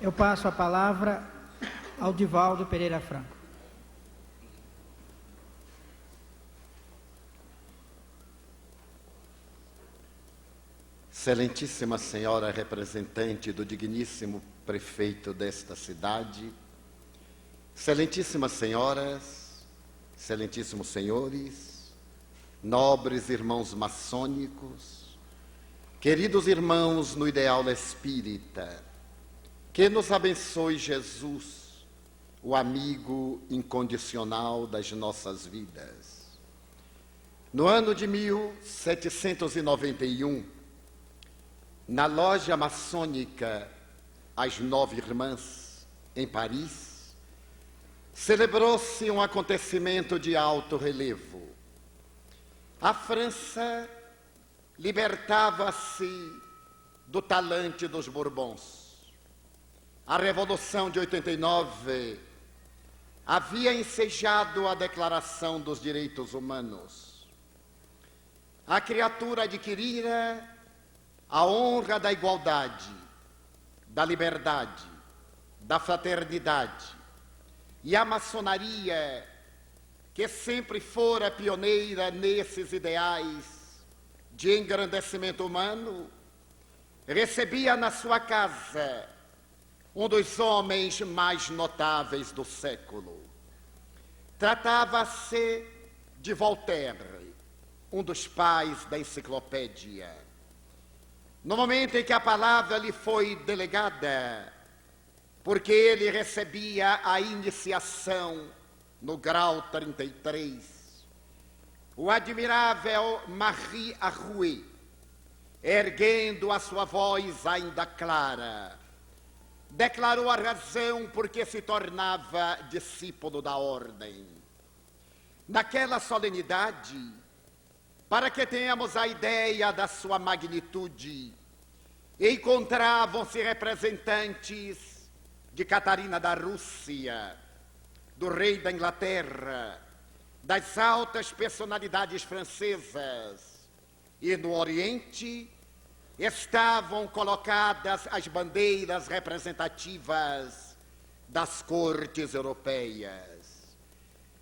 Eu passo a palavra ao Divaldo Pereira Franco. Excelentíssima Senhora representante do digníssimo prefeito desta cidade, excelentíssimas senhoras, excelentíssimos senhores, nobres irmãos maçônicos, queridos irmãos no ideal espírita, que nos abençoe Jesus, o amigo incondicional das nossas vidas. No ano de 1791, na loja maçônica As Nove Irmãs, em Paris, celebrou-se um acontecimento de alto relevo. A França libertava-se do talante dos Bourbons. A Revolução de 89 havia ensejado a Declaração dos Direitos Humanos. A criatura adquirira a honra da igualdade, da liberdade, da fraternidade. E a maçonaria, que sempre fora pioneira nesses ideais de engrandecimento humano, recebia na sua casa um dos homens mais notáveis do século. Tratava-se de Voltaire, um dos pais da enciclopédia. No momento em que a palavra lhe foi delegada, porque ele recebia a iniciação no grau 33, o admirável Marie Arouet, erguendo a sua voz ainda clara, declarou a razão por que se tornava discípulo da ordem. Naquela solenidade, para que tenhamos a ideia da sua magnitude, encontravam-se representantes de Catarina da Rússia, do rei da Inglaterra, das altas personalidades francesas, e no Oriente estavam colocadas as bandeiras representativas das cortes europeias.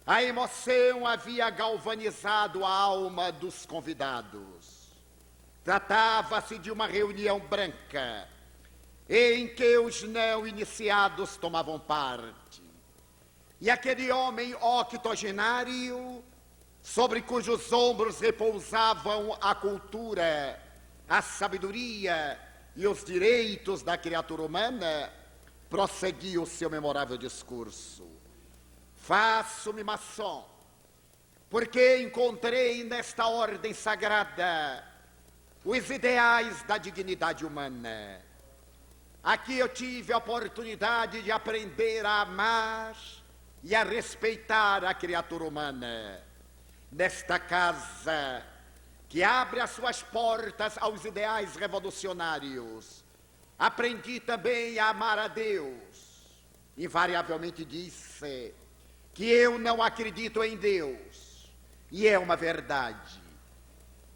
A emoção havia galvanizado a alma dos convidados. Tratava-se de uma reunião branca, em que os não iniciados tomavam parte. E aquele homem octogenário, sobre cujos ombros repousavam a cultura, a sabedoria e os direitos da criatura humana, prosseguiu o seu memorável discurso. Faço-me maçom, porque encontrei nesta ordem sagrada os ideais da dignidade humana. Aqui eu tive a oportunidade de aprender a amar e a respeitar a criatura humana. Nesta casa, que abre as suas portas aos ideais revolucionários, aprendi também a amar a Deus. Invariavelmente disse que eu não acredito em Deus, e é uma verdade.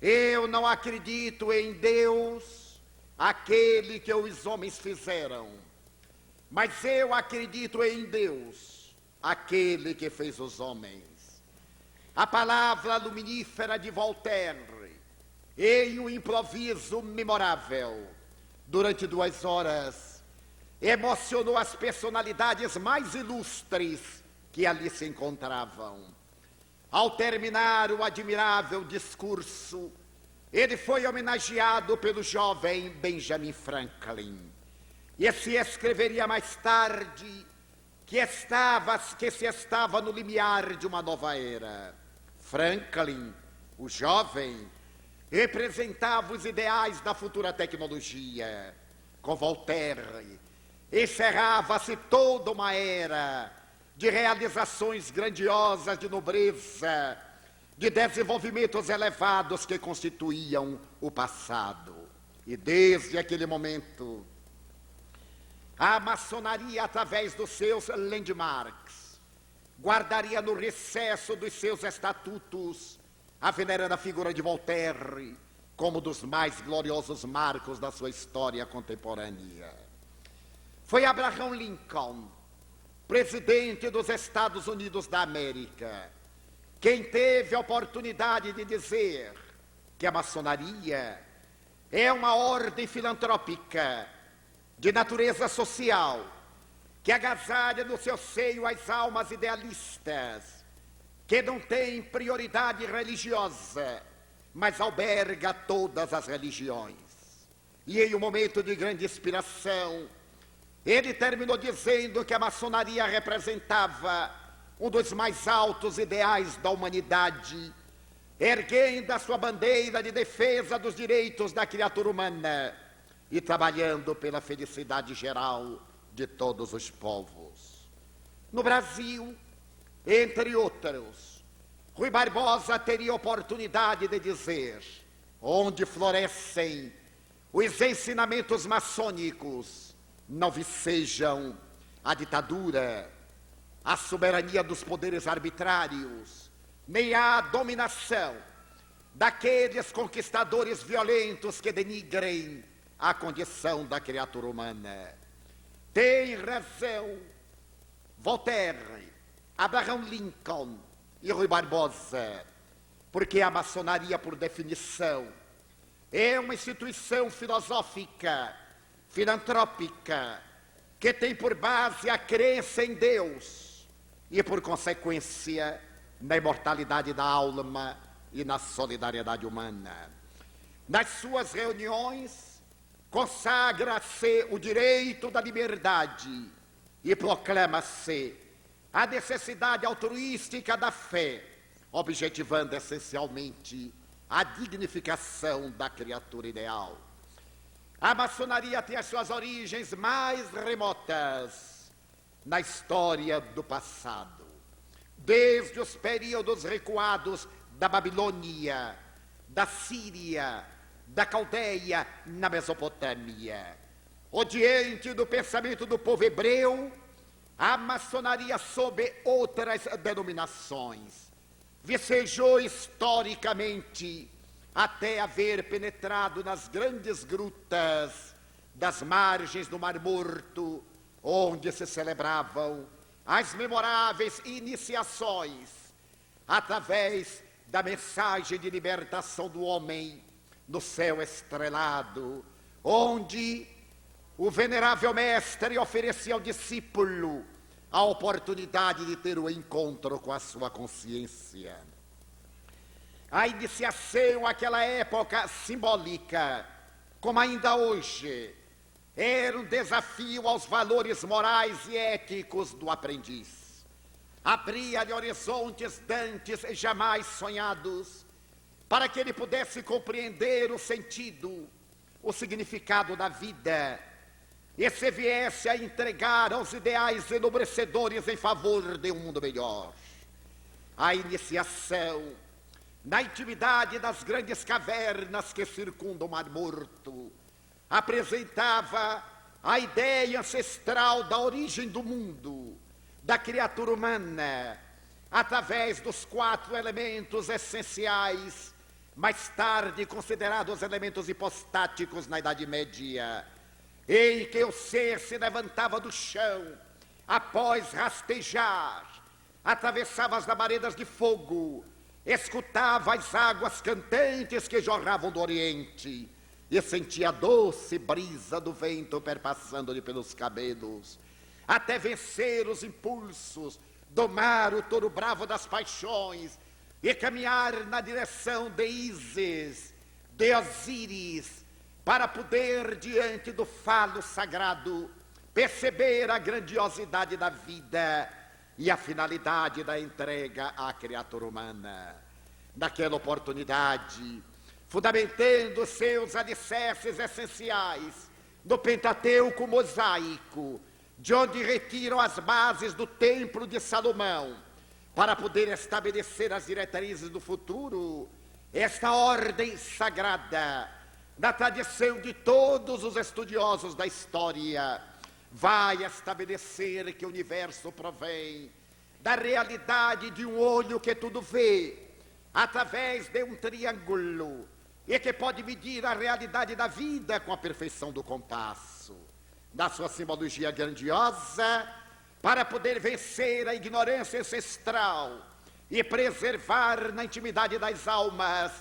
Eu não acredito em Deus, aquele que os homens fizeram, mas eu acredito em Deus, aquele que fez os homens. A palavra luminífera de Voltaire, em um improviso memorável, durante 2 horas, emocionou as personalidades mais ilustres que ali se encontravam. Ao terminar o admirável discurso, ele foi homenageado pelo jovem Benjamin Franklin. E se escreveria mais tarde que se estava no limiar de uma nova era. Franklin, o jovem, representava os ideais da futura tecnologia. Com Voltaire, encerrava-se toda uma era de realizações grandiosas de nobreza, de desenvolvimentos elevados que constituíam o passado. E desde aquele momento, a maçonaria, através dos seus landmarks, guardaria no recesso dos seus estatutos a veneranda figura de Voltaire como dos mais gloriosos marcos da sua história contemporânea. Foi Abraham Lincoln, presidente dos Estados Unidos da América, quem teve a oportunidade de dizer que a maçonaria é uma ordem filantrópica de natureza social, que agasalha no seu seio as almas idealistas, que não tem prioridade religiosa, mas alberga todas as religiões. E em um momento de grande inspiração, ele terminou dizendo que a maçonaria representava um dos mais altos ideais da humanidade, erguendo a sua bandeira de defesa dos direitos da criatura humana e trabalhando pela felicidade geral de todos os povos. No Brasil, entre outros, Rui Barbosa teria oportunidade de dizer: onde florescem os ensinamentos maçônicos, não vicejam a ditadura, a soberania dos poderes arbitrários, nem a dominação daqueles conquistadores violentos que denigrem a condição da criatura humana. Tem razão Voltaire, Abraham Lincoln e Rui Barbosa, porque a maçonaria, por definição, é uma instituição filosófica, filantrópica, que tem por base a crença em Deus e, por consequência, na imortalidade da alma e na solidariedade humana. Nas suas reuniões, consagra-se o direito da liberdade e proclama-se a necessidade altruística da fé, objetivando essencialmente a dignificação da criatura ideal. A maçonaria tem as suas origens mais remotas na história do passado, desde os períodos recuados da Babilônia, da Síria, da Caldeia, na Mesopotâmia. Odiante do pensamento do povo hebreu, a maçonaria, sob outras denominações, vicejou historicamente até haver penetrado nas grandes grutas das margens do Mar Morto, onde se celebravam as memoráveis iniciações através da mensagem de libertação do homem no céu estrelado, onde o venerável mestre oferecia ao discípulo a oportunidade de ter o encontro com a sua consciência. A iniciação, àquela época simbólica, como ainda hoje, era um desafio aos valores morais e éticos do aprendiz. Abria-lhe horizontes dantes jamais sonhados, para que ele pudesse compreender o sentido, o significado da vida, e se viesse a entregar aos ideais enobrecedores em favor de um mundo melhor. A iniciação, na intimidade das grandes cavernas que circundam o Mar Morto, apresentava a ideia ancestral da origem do mundo, da criatura humana, através dos 4 elementos essenciais, mais tarde considerados elementos hipostáticos na Idade Média, em que o ser se levantava do chão, após rastejar, atravessava as labaredas de fogo, escutava as águas cantantes que jorravam do Oriente e sentia a doce brisa do vento perpassando-lhe pelos cabelos, até vencer os impulsos, domar o touro bravo das paixões e caminhar na direção de Ísis, de Osíris, para poder, diante do falo sagrado, perceber a grandiosidade da vida e a finalidade da entrega à criatura humana. Naquela oportunidade, fundamentando seus alicerces essenciais no Pentateuco mosaico, de onde retiram as bases do Templo de Salomão, para poder estabelecer as diretrizes do futuro, esta ordem sagrada, na tradição de todos os estudiosos da história, vai estabelecer que o universo provém da realidade de um olho que tudo vê, através de um triângulo, e que pode medir a realidade da vida com a perfeição do compasso. Da sua simbologia grandiosa, para poder vencer a ignorância ancestral e preservar na intimidade das almas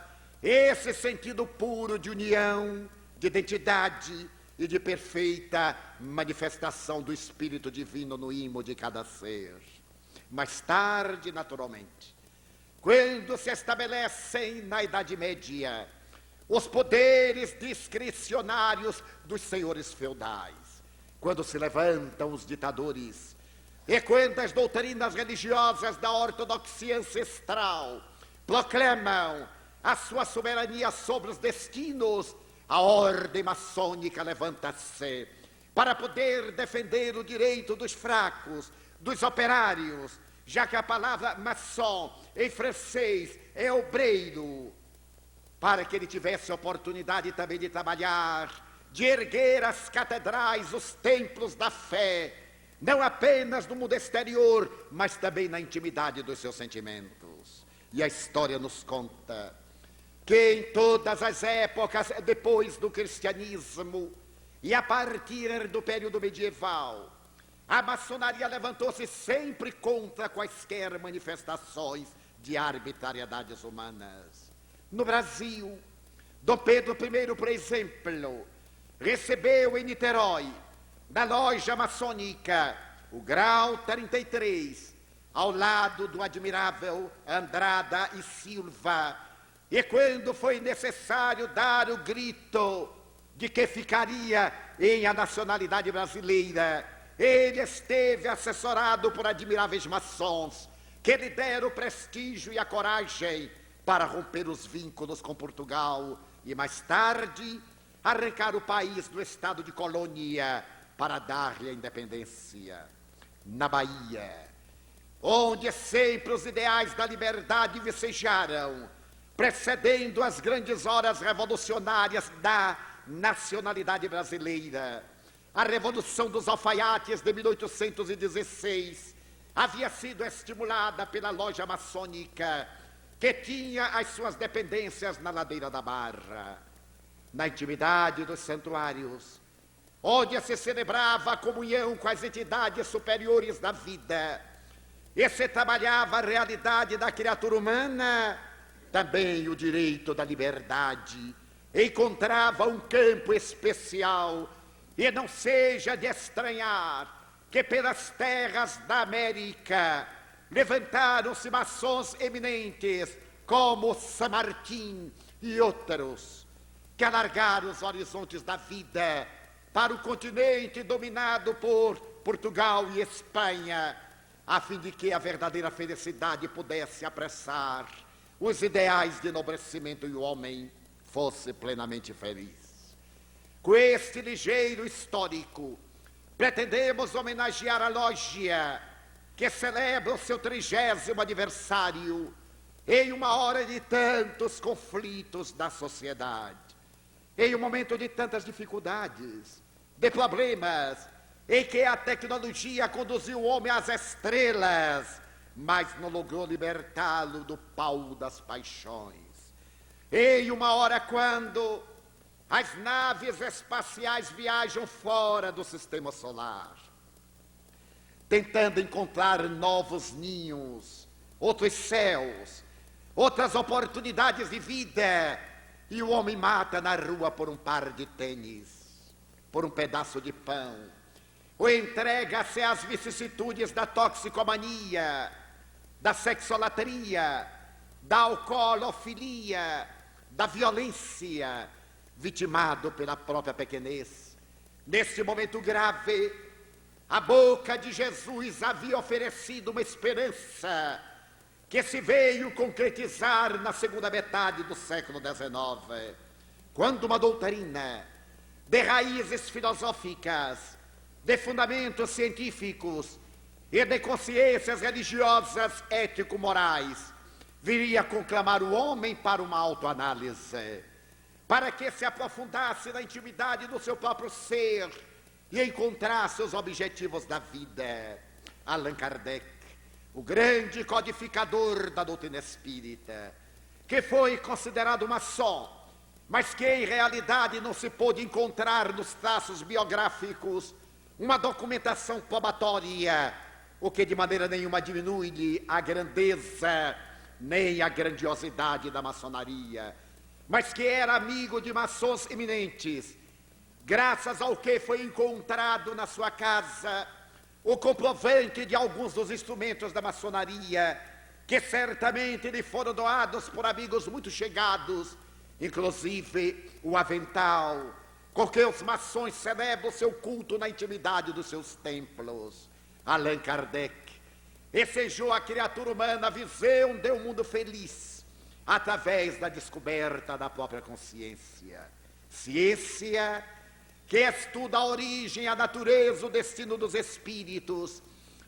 esse sentido puro de união, de identidade e de perfeita manifestação do Espírito Divino no íntimo de cada ser. Mais tarde, naturalmente, quando se estabelecem na Idade Média os poderes discricionários dos senhores feudais, quando se levantam os ditadores, e quando as doutrinas religiosas da ortodoxia ancestral proclamam a sua soberania sobre os destinos, a ordem maçônica levanta-se para poder defender o direito dos fracos, dos operários, já que a palavra maçom em francês é obreiro, para que ele tivesse a oportunidade também de trabalhar de erguer as catedrais, os templos da fé, não apenas no mundo exterior, mas também na intimidade dos seus sentimentos. E a história nos conta que em todas as épocas depois do cristianismo e a partir do período medieval, a maçonaria levantou-se sempre contra quaisquer manifestações de arbitrariedades humanas. No Brasil, Dom Pedro I, por exemplo, recebeu em Niterói, na loja maçônica, o grau 33, ao lado do admirável Andrada e Silva. E quando foi necessário dar o grito de que ficaria em a nacionalidade brasileira, ele esteve assessorado por admiráveis maçons, que lhe deram o prestígio e a coragem para romper os vínculos com Portugal e, mais tarde, arrancar o país do estado de colônia para dar-lhe a independência. Na Bahia, onde sempre os ideais da liberdade vicejaram, precedendo as grandes horas revolucionárias da nacionalidade brasileira, a Revolução dos Alfaiates de 1816 havia sido estimulada pela loja maçônica, que tinha as suas dependências na ladeira da Barra. Na intimidade dos santuários, onde se celebrava a comunhão com as entidades superiores da vida, e se trabalhava a realidade da criatura humana, também o direito da liberdade encontrava um campo especial. E não seja de estranhar que pelas terras da América levantaram-se maçons eminentes como San Martín e outros, que alargaram os horizontes da vida para o continente dominado por Portugal e Espanha, a fim de que a verdadeira felicidade pudesse apressar os ideais de enobrecimento e o homem fosse plenamente feliz. Com este ligeiro histórico, pretendemos homenagear a loja que celebra o seu 30º aniversário em uma hora de tantos conflitos da sociedade, em um momento de tantas dificuldades, de problemas, em que a tecnologia conduziu o homem às estrelas, mas não logrou libertá-lo do pau das paixões. Em uma hora quando as naves espaciais viajam fora do sistema solar, tentando encontrar novos ninhos, outros céus, outras oportunidades de vida, e o homem mata na rua por um par de tênis, por um pedaço de pão, ou entrega-se às vicissitudes da toxicomania, da sexolatria, da alcoolofilia, da violência, vitimado pela própria pequenez. Nesse momento grave, a boca de Jesus havia oferecido uma esperança que se veio concretizar na segunda metade do século XIX, quando uma doutrina de raízes filosóficas, de fundamentos científicos e de consciências religiosas ético-morais viria conclamar o homem para uma autoanálise, para que se aprofundasse na intimidade do seu próprio ser e encontrasse os objetivos da vida. Allan Kardec, o grande codificador da doutrina espírita, que foi considerado maçom, mas que em realidade não se pôde encontrar nos traços biográficos uma documentação probatória, o que de maneira nenhuma diminui a grandeza nem a grandiosidade da maçonaria, mas que era amigo de maçons eminentes, graças ao que foi encontrado na sua casa o comprovante de alguns dos instrumentos da maçonaria, que certamente lhe foram doados por amigos muito chegados, inclusive o avental, com que os maçons celebram seu culto na intimidade dos seus templos. Allan Kardec ensejou a criatura humana a visão de um mundo feliz através da descoberta da própria consciência. Ciência que estuda a origem, a natureza, o destino dos espíritos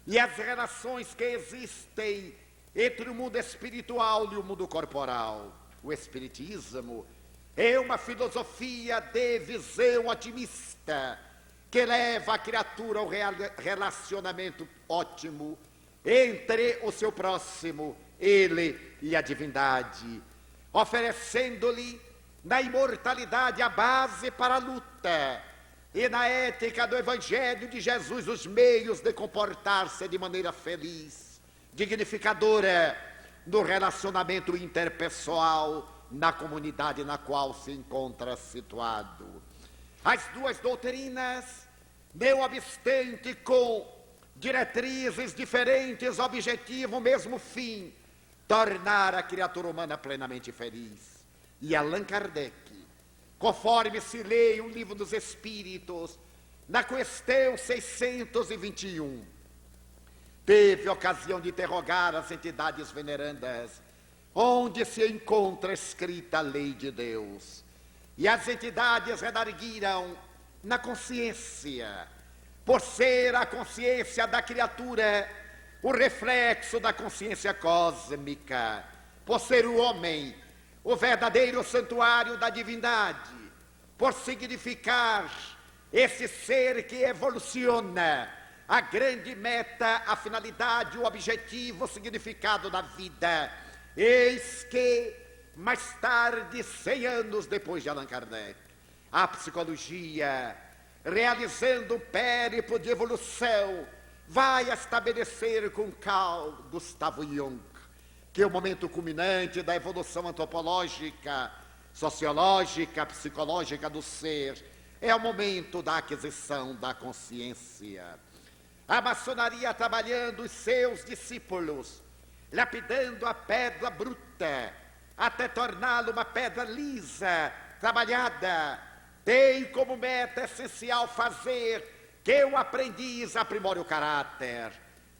e as relações que existem entre o mundo espiritual e o mundo corporal. O espiritismo É uma filosofia de visão otimista que leva a criatura ao relacionamento ótimo entre o seu próximo, ele e a divindade, oferecendo-lhe na imortalidade a base para a luta e na ética do Evangelho de Jesus os meios de comportar-se de maneira feliz, dignificadora no relacionamento interpessoal, na comunidade na qual se encontra situado. As duas doutrinas, não obstante com diretrizes diferentes, objetivam o mesmo fim: tornar a criatura humana plenamente feliz. E Allan Kardec, conforme se lê o Livro dos Espíritos, na questão 621, teve ocasião de interrogar as entidades venerandas, onde se encontra escrita a lei de Deus. E as entidades redarguiram na consciência, por ser a consciência da criatura o reflexo da consciência cósmica, por ser o homem o verdadeiro santuário da divindade, por significar esse ser que evoluciona, a grande meta, a finalidade, o objetivo, o significado da vida. Eis que, mais tarde, 100 anos depois de Allan Kardec, a psicologia, realizando um périplo de evolução, vai estabelecer com Carl Gustav Jung que é o momento culminante da evolução antropológica, sociológica, psicológica do ser é o momento da aquisição da consciência. A maçonaria trabalhando os seus discípulos, lapidando a pedra bruta até torná-la uma pedra lisa, trabalhada, tem como meta essencial fazer que o aprendiz aprimore o caráter,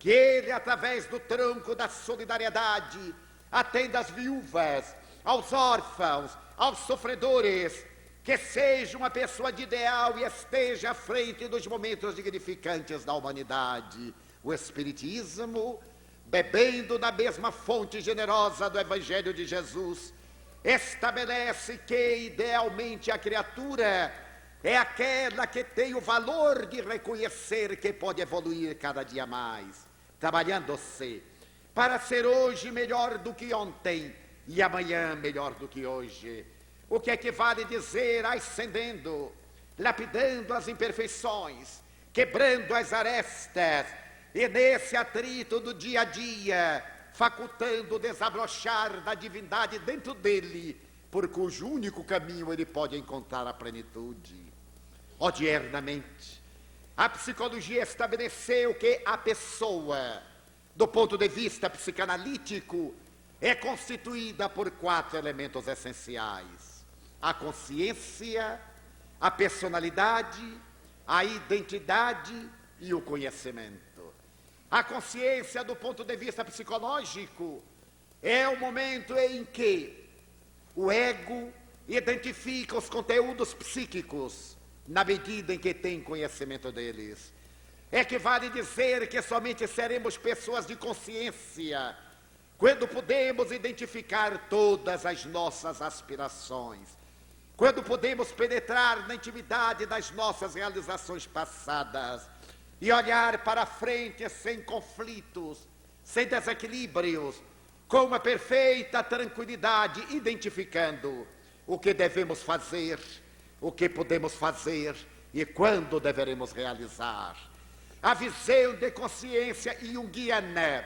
que ele, através do tronco da solidariedade, atenda às viúvas, aos órfãos, aos sofredores, que seja uma pessoa de ideal e esteja à frente dos momentos dignificantes da humanidade. O Espiritismo, bebendo na mesma fonte generosa do Evangelho de Jesus, estabelece que, idealmente, a criatura é aquela que tem o valor de reconhecer que pode evoluir cada dia mais, trabalhando-se para ser hoje melhor do que ontem e amanhã melhor do que hoje. O que equivale dizer ascendendo, lapidando as imperfeições, quebrando as arestas, e nesse atrito do dia a dia, facultando o desabrochar da divindade dentro dele, por cujo único caminho ele pode encontrar a plenitude. Odiernamente, a psicologia estabeleceu que a pessoa, do ponto de vista psicanalítico, é constituída por 4 elementos essenciais: a consciência, a personalidade, a identidade e o conhecimento. A consciência, do ponto de vista psicológico, é o momento em que o ego identifica os conteúdos psíquicos na medida em que tem conhecimento deles. Equivale dizer que somente seremos pessoas de consciência quando podemos identificar todas as nossas aspirações, quando podemos penetrar na intimidade das nossas realizações passadas e olhar para frente sem conflitos, sem desequilíbrios, com uma perfeita tranquilidade, identificando o que devemos fazer, o que podemos fazer e quando deveremos realizar. A visão de consciência junguiana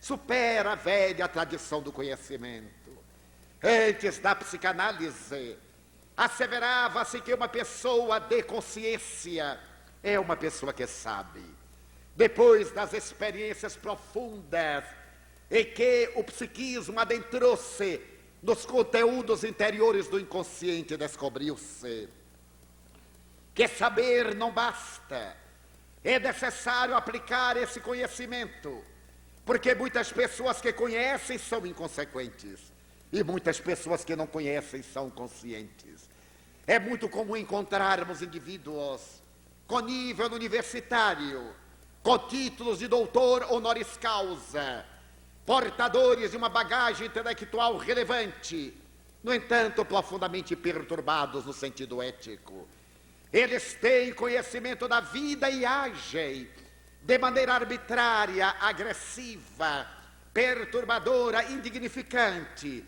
supera a velha tradição do conhecimento. Antes da psicanálise, asseverava-se que uma pessoa de consciência é uma pessoa que sabe. Depois das experiências profundas em que o psiquismo adentrou-se nos conteúdos interiores do inconsciente, descobriu-se que saber não basta. É necessário aplicar esse conhecimento, porque muitas pessoas que conhecem são inconsequentes e muitas pessoas que não conhecem são conscientes. É muito comum encontrarmos indivíduos com nível universitário, com títulos de doutor honoris causa, portadores de uma bagagem intelectual relevante, no entanto, profundamente perturbados no sentido ético. Eles têm conhecimento da vida e agem de maneira arbitrária, agressiva, perturbadora, indignificante,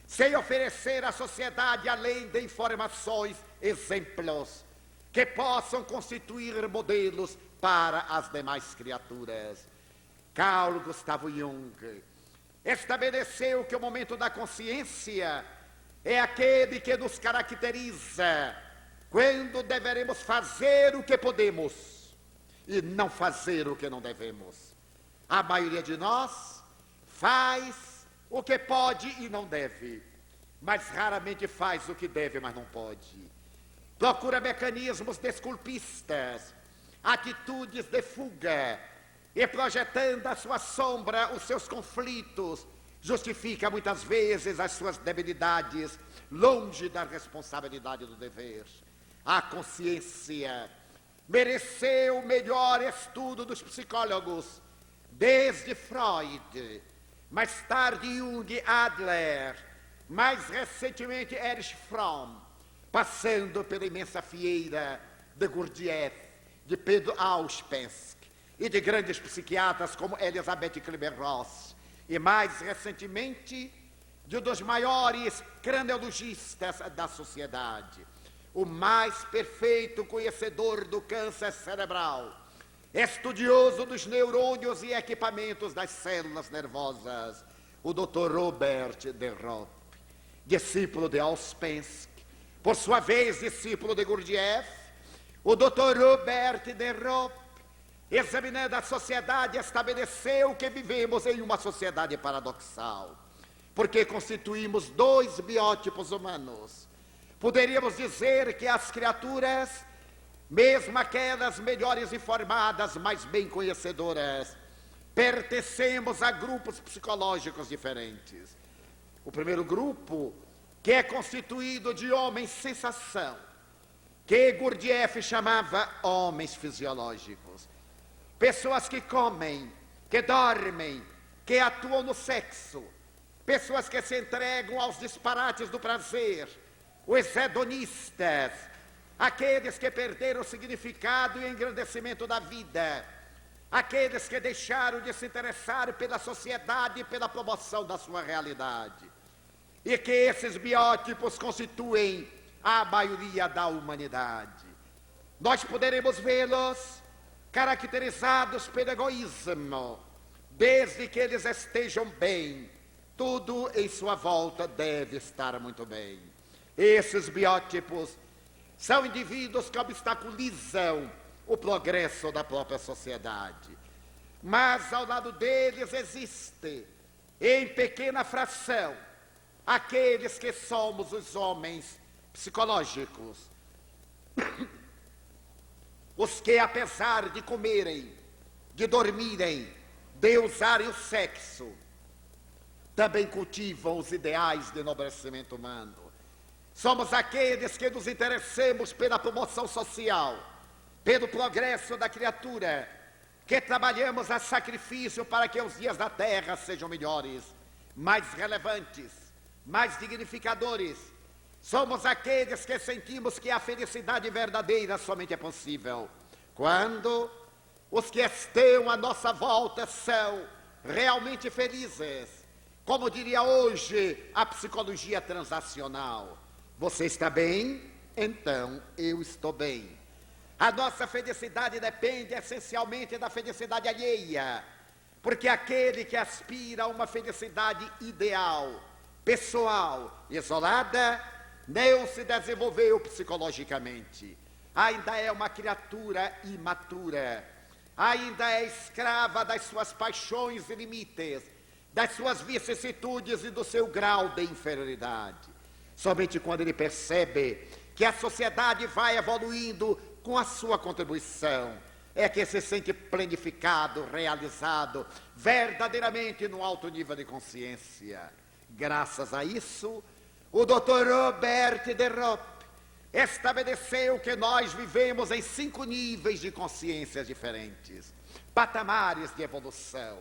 sem oferecer à sociedade, além de informações, exemplos que possam constituir modelos para as demais criaturas. Carl Gustav Jung estabeleceu que o momento da consciência é aquele que nos caracteriza quando deveremos fazer o que podemos e não fazer o que não devemos. A maioria de nós faz o que pode e não deve, mas raramente faz o que deve, mas não pode. Procura mecanismos desculpistas, atitudes de fuga, e projetando à sua sombra os seus conflitos, justifica muitas vezes as suas debilidades, longe da responsabilidade do dever. A consciência mereceu o melhor estudo dos psicólogos, desde Freud, mais tarde Jung, Adler, mais recentemente Erich Fromm, passando pela imensa fieira de Gurdjieff, de Pedro Auspensky e de grandes psiquiatras como Elizabeth Kübler-Ross, e mais recentemente de um dos maiores craniologistas da sociedade, o mais perfeito conhecedor do câncer cerebral, estudioso dos neurônios e equipamentos das células nervosas, o Dr. Robert de Ropp, discípulo de Auspensky, por sua vez discípulo de Gurdjieff. O Dr. Robert de Ropp, examinando a sociedade, estabeleceu que vivemos em uma sociedade paradoxal, porque constituímos dois biótipos humanos. Poderíamos dizer que as criaturas, mesmo aquelas melhores informadas, mais bem conhecedoras, pertencemos a grupos psicológicos diferentes. O primeiro grupo, que é constituído de homens sensação, que Gurdjieff chamava homens fisiológicos. Pessoas que comem, que dormem, que atuam no sexo, pessoas que se entregam aos disparates do prazer, os hedonistas, aqueles que perderam o significado e o engrandecimento da vida, aqueles que deixaram de se interessar pela sociedade e pela promoção da sua realidade, e que esses biótipos constituem a maioria da humanidade. Nós poderemos vê-los caracterizados pelo egoísmo. Desde que eles estejam bem, tudo em sua volta deve estar muito bem. Esses biótipos são indivíduos que obstaculizam o progresso da própria sociedade. Mas ao lado deles existe, em pequena fração, aqueles que somos os homens psicológicos, os que, apesar de comerem, de dormirem, de usarem o sexo, também cultivam os ideais de enobrecimento humano. Somos aqueles que nos interessamos pela promoção social, pelo progresso da criatura, que trabalhamos a sacrifício para que os dias da terra sejam melhores, mais relevantes, mais dignificadores. Somos aqueles que sentimos que a felicidade verdadeira somente é possível quando os que estão à nossa volta são realmente felizes. Como diria hoje a psicologia transacional: você está bem? Então eu estou bem. A nossa felicidade depende essencialmente da felicidade alheia, porque aquele que aspira a uma felicidade ideal, pessoal, isolada, não se desenvolveu psicologicamente. Ainda é uma criatura imatura, ainda é escrava das suas paixões e limites, das suas vicissitudes e do seu grau de inferioridade. Somente quando ele percebe que a sociedade vai evoluindo com a sua contribuição, é que se sente planificado, realizado, verdadeiramente no alto nível de consciência. Graças a isso, o Dr. Robert de Ropp estabeleceu que nós vivemos em 5 níveis de consciências diferentes, patamares de evolução.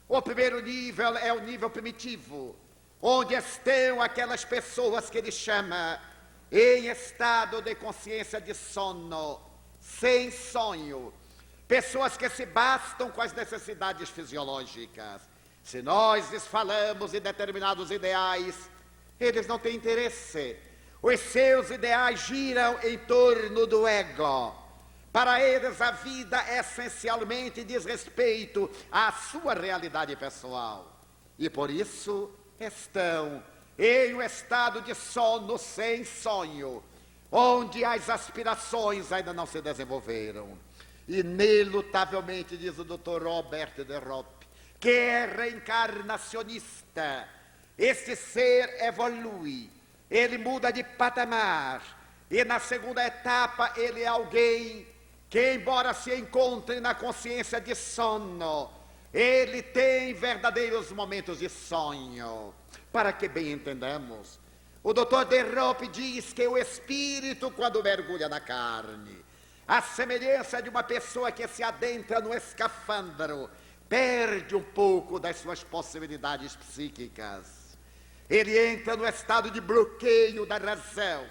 O primeiro nível é o nível primitivo, onde estão aquelas pessoas que ele chama em estado de consciência de sono, sem sonho, pessoas que se bastam com as necessidades fisiológicas. Se nós lhes falamos em determinados ideais, eles não têm interesse. Os seus ideais giram em torno do ego. Para eles, a vida essencialmente diz respeito à sua realidade pessoal. E por isso estão em um estado de sono sem sonho, onde as aspirações ainda não se desenvolveram. Inelutavelmente, diz o Dr. Robert de Ropp, que é reencarnacionista, este ser evolui, ele muda de patamar, e na segunda etapa ele é alguém que, embora se encontre na consciência de sono, ele tem verdadeiros momentos de sonho. Para que bem entendamos, o Dr. de Ropp diz que o espírito, quando mergulha na carne, a semelhança de uma pessoa que se adentra no escafandro, perde um pouco das suas possibilidades psíquicas. Ele entra no estado de bloqueio da razão.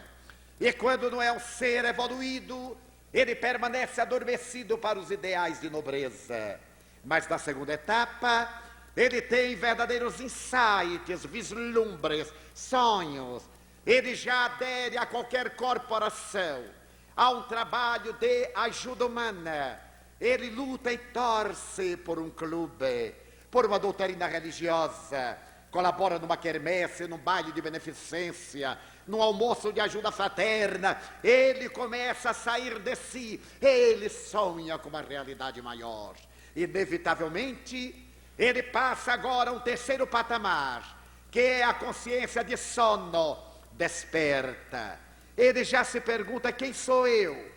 E quando não é um ser evoluído, ele permanece adormecido para os ideais de nobreza. Mas na segunda etapa, ele tem verdadeiros insights, vislumbres, sonhos. Ele já adere a qualquer corporação, a um trabalho de ajuda humana. Ele luta e torce por um clube, por uma doutrina religiosa, colabora numa quermesse, num baile de beneficência, num almoço de ajuda fraterna. Ele começa a sair de si, ele sonha com uma realidade maior. Inevitavelmente, ele passa agora a um terceiro patamar, que é a consciência de sono, desperta. Ele já se pergunta: quem sou eu?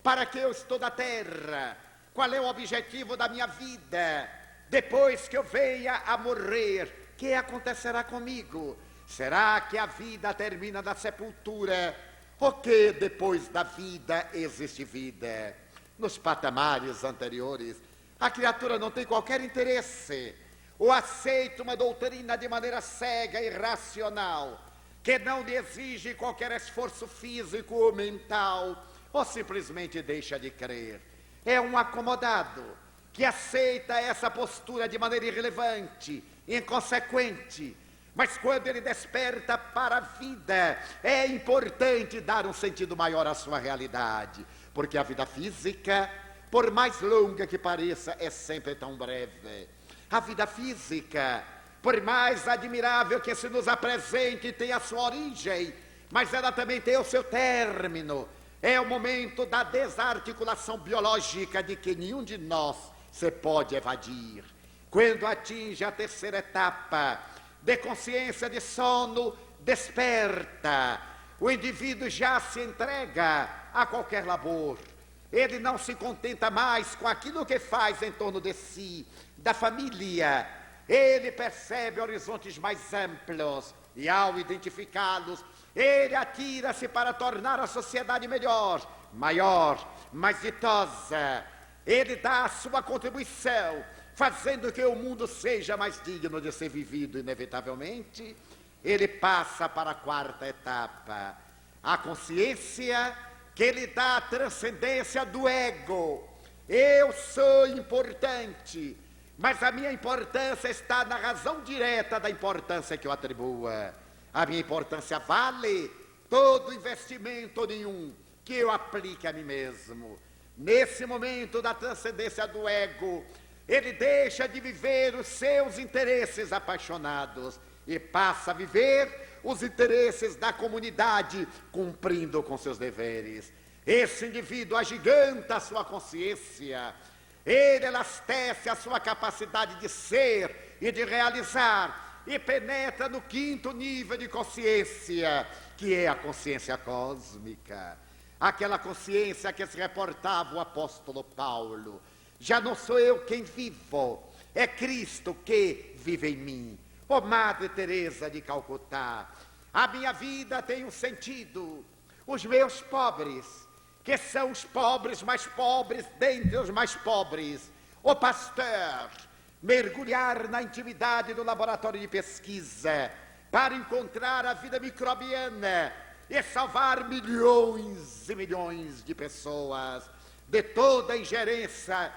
Para que eu estou na Terra? Qual é o objetivo da minha vida? Depois que eu venha a morrer, o que acontecerá comigo? Será que a vida termina na sepultura? Ou que depois da vida existe vida? Nos patamares anteriores, a criatura não tem qualquer interesse, ou aceita uma doutrina de maneira cega e irracional, que não lhe exige qualquer esforço físico ou mental, ou simplesmente deixa de crer. É um acomodado que aceita essa postura de maneira irrelevante, inconsequente. Mas quando ele desperta para a vida, é importante dar um sentido maior à sua realidade, porque a vida física, por mais longa que pareça, é sempre tão breve. A vida física, por mais admirável que se nos apresente, tem a sua origem, mas ela também tem o seu término. É o momento da desarticulação biológica de que nenhum de nós se pode evadir. Quando atinge a terceira etapa de consciência de sono, desperta. O indivíduo já se entrega a qualquer labor. Ele não se contenta mais com aquilo que faz em torno de si, da família. Ele percebe horizontes mais amplos e, ao identificá-los, ele atira-se para tornar a sociedade melhor, maior, mais ditosa. Ele dá a sua contribuição, fazendo que o mundo seja mais digno de ser vivido. Inevitavelmente, ele passa para a quarta etapa, a consciência que lhe dá a transcendência do ego. Eu sou importante, mas a minha importância está na razão direta da importância que eu atribua. A minha importância vale todo investimento nenhum que eu aplique a mim mesmo. Nesse momento da transcendência do ego, ele deixa de viver os seus interesses apaixonados e passa a viver os interesses da comunidade, cumprindo com seus deveres. Esse indivíduo agiganta a sua consciência, ele elastece a sua capacidade de ser e de realizar, e penetra no quinto nível de consciência, que é a consciência cósmica. Aquela consciência que se reportava o apóstolo Paulo: já não sou eu quem vivo, é Cristo que vive em mim. Ó Madre Teresa de Calcutá, a minha vida tem um sentido. Os meus pobres, que são os pobres mais pobres dentre os mais pobres, o pastor, mergulhar na intimidade do laboratório de pesquisa para encontrar a vida microbiana e salvar milhões e milhões de pessoas de toda a ingerência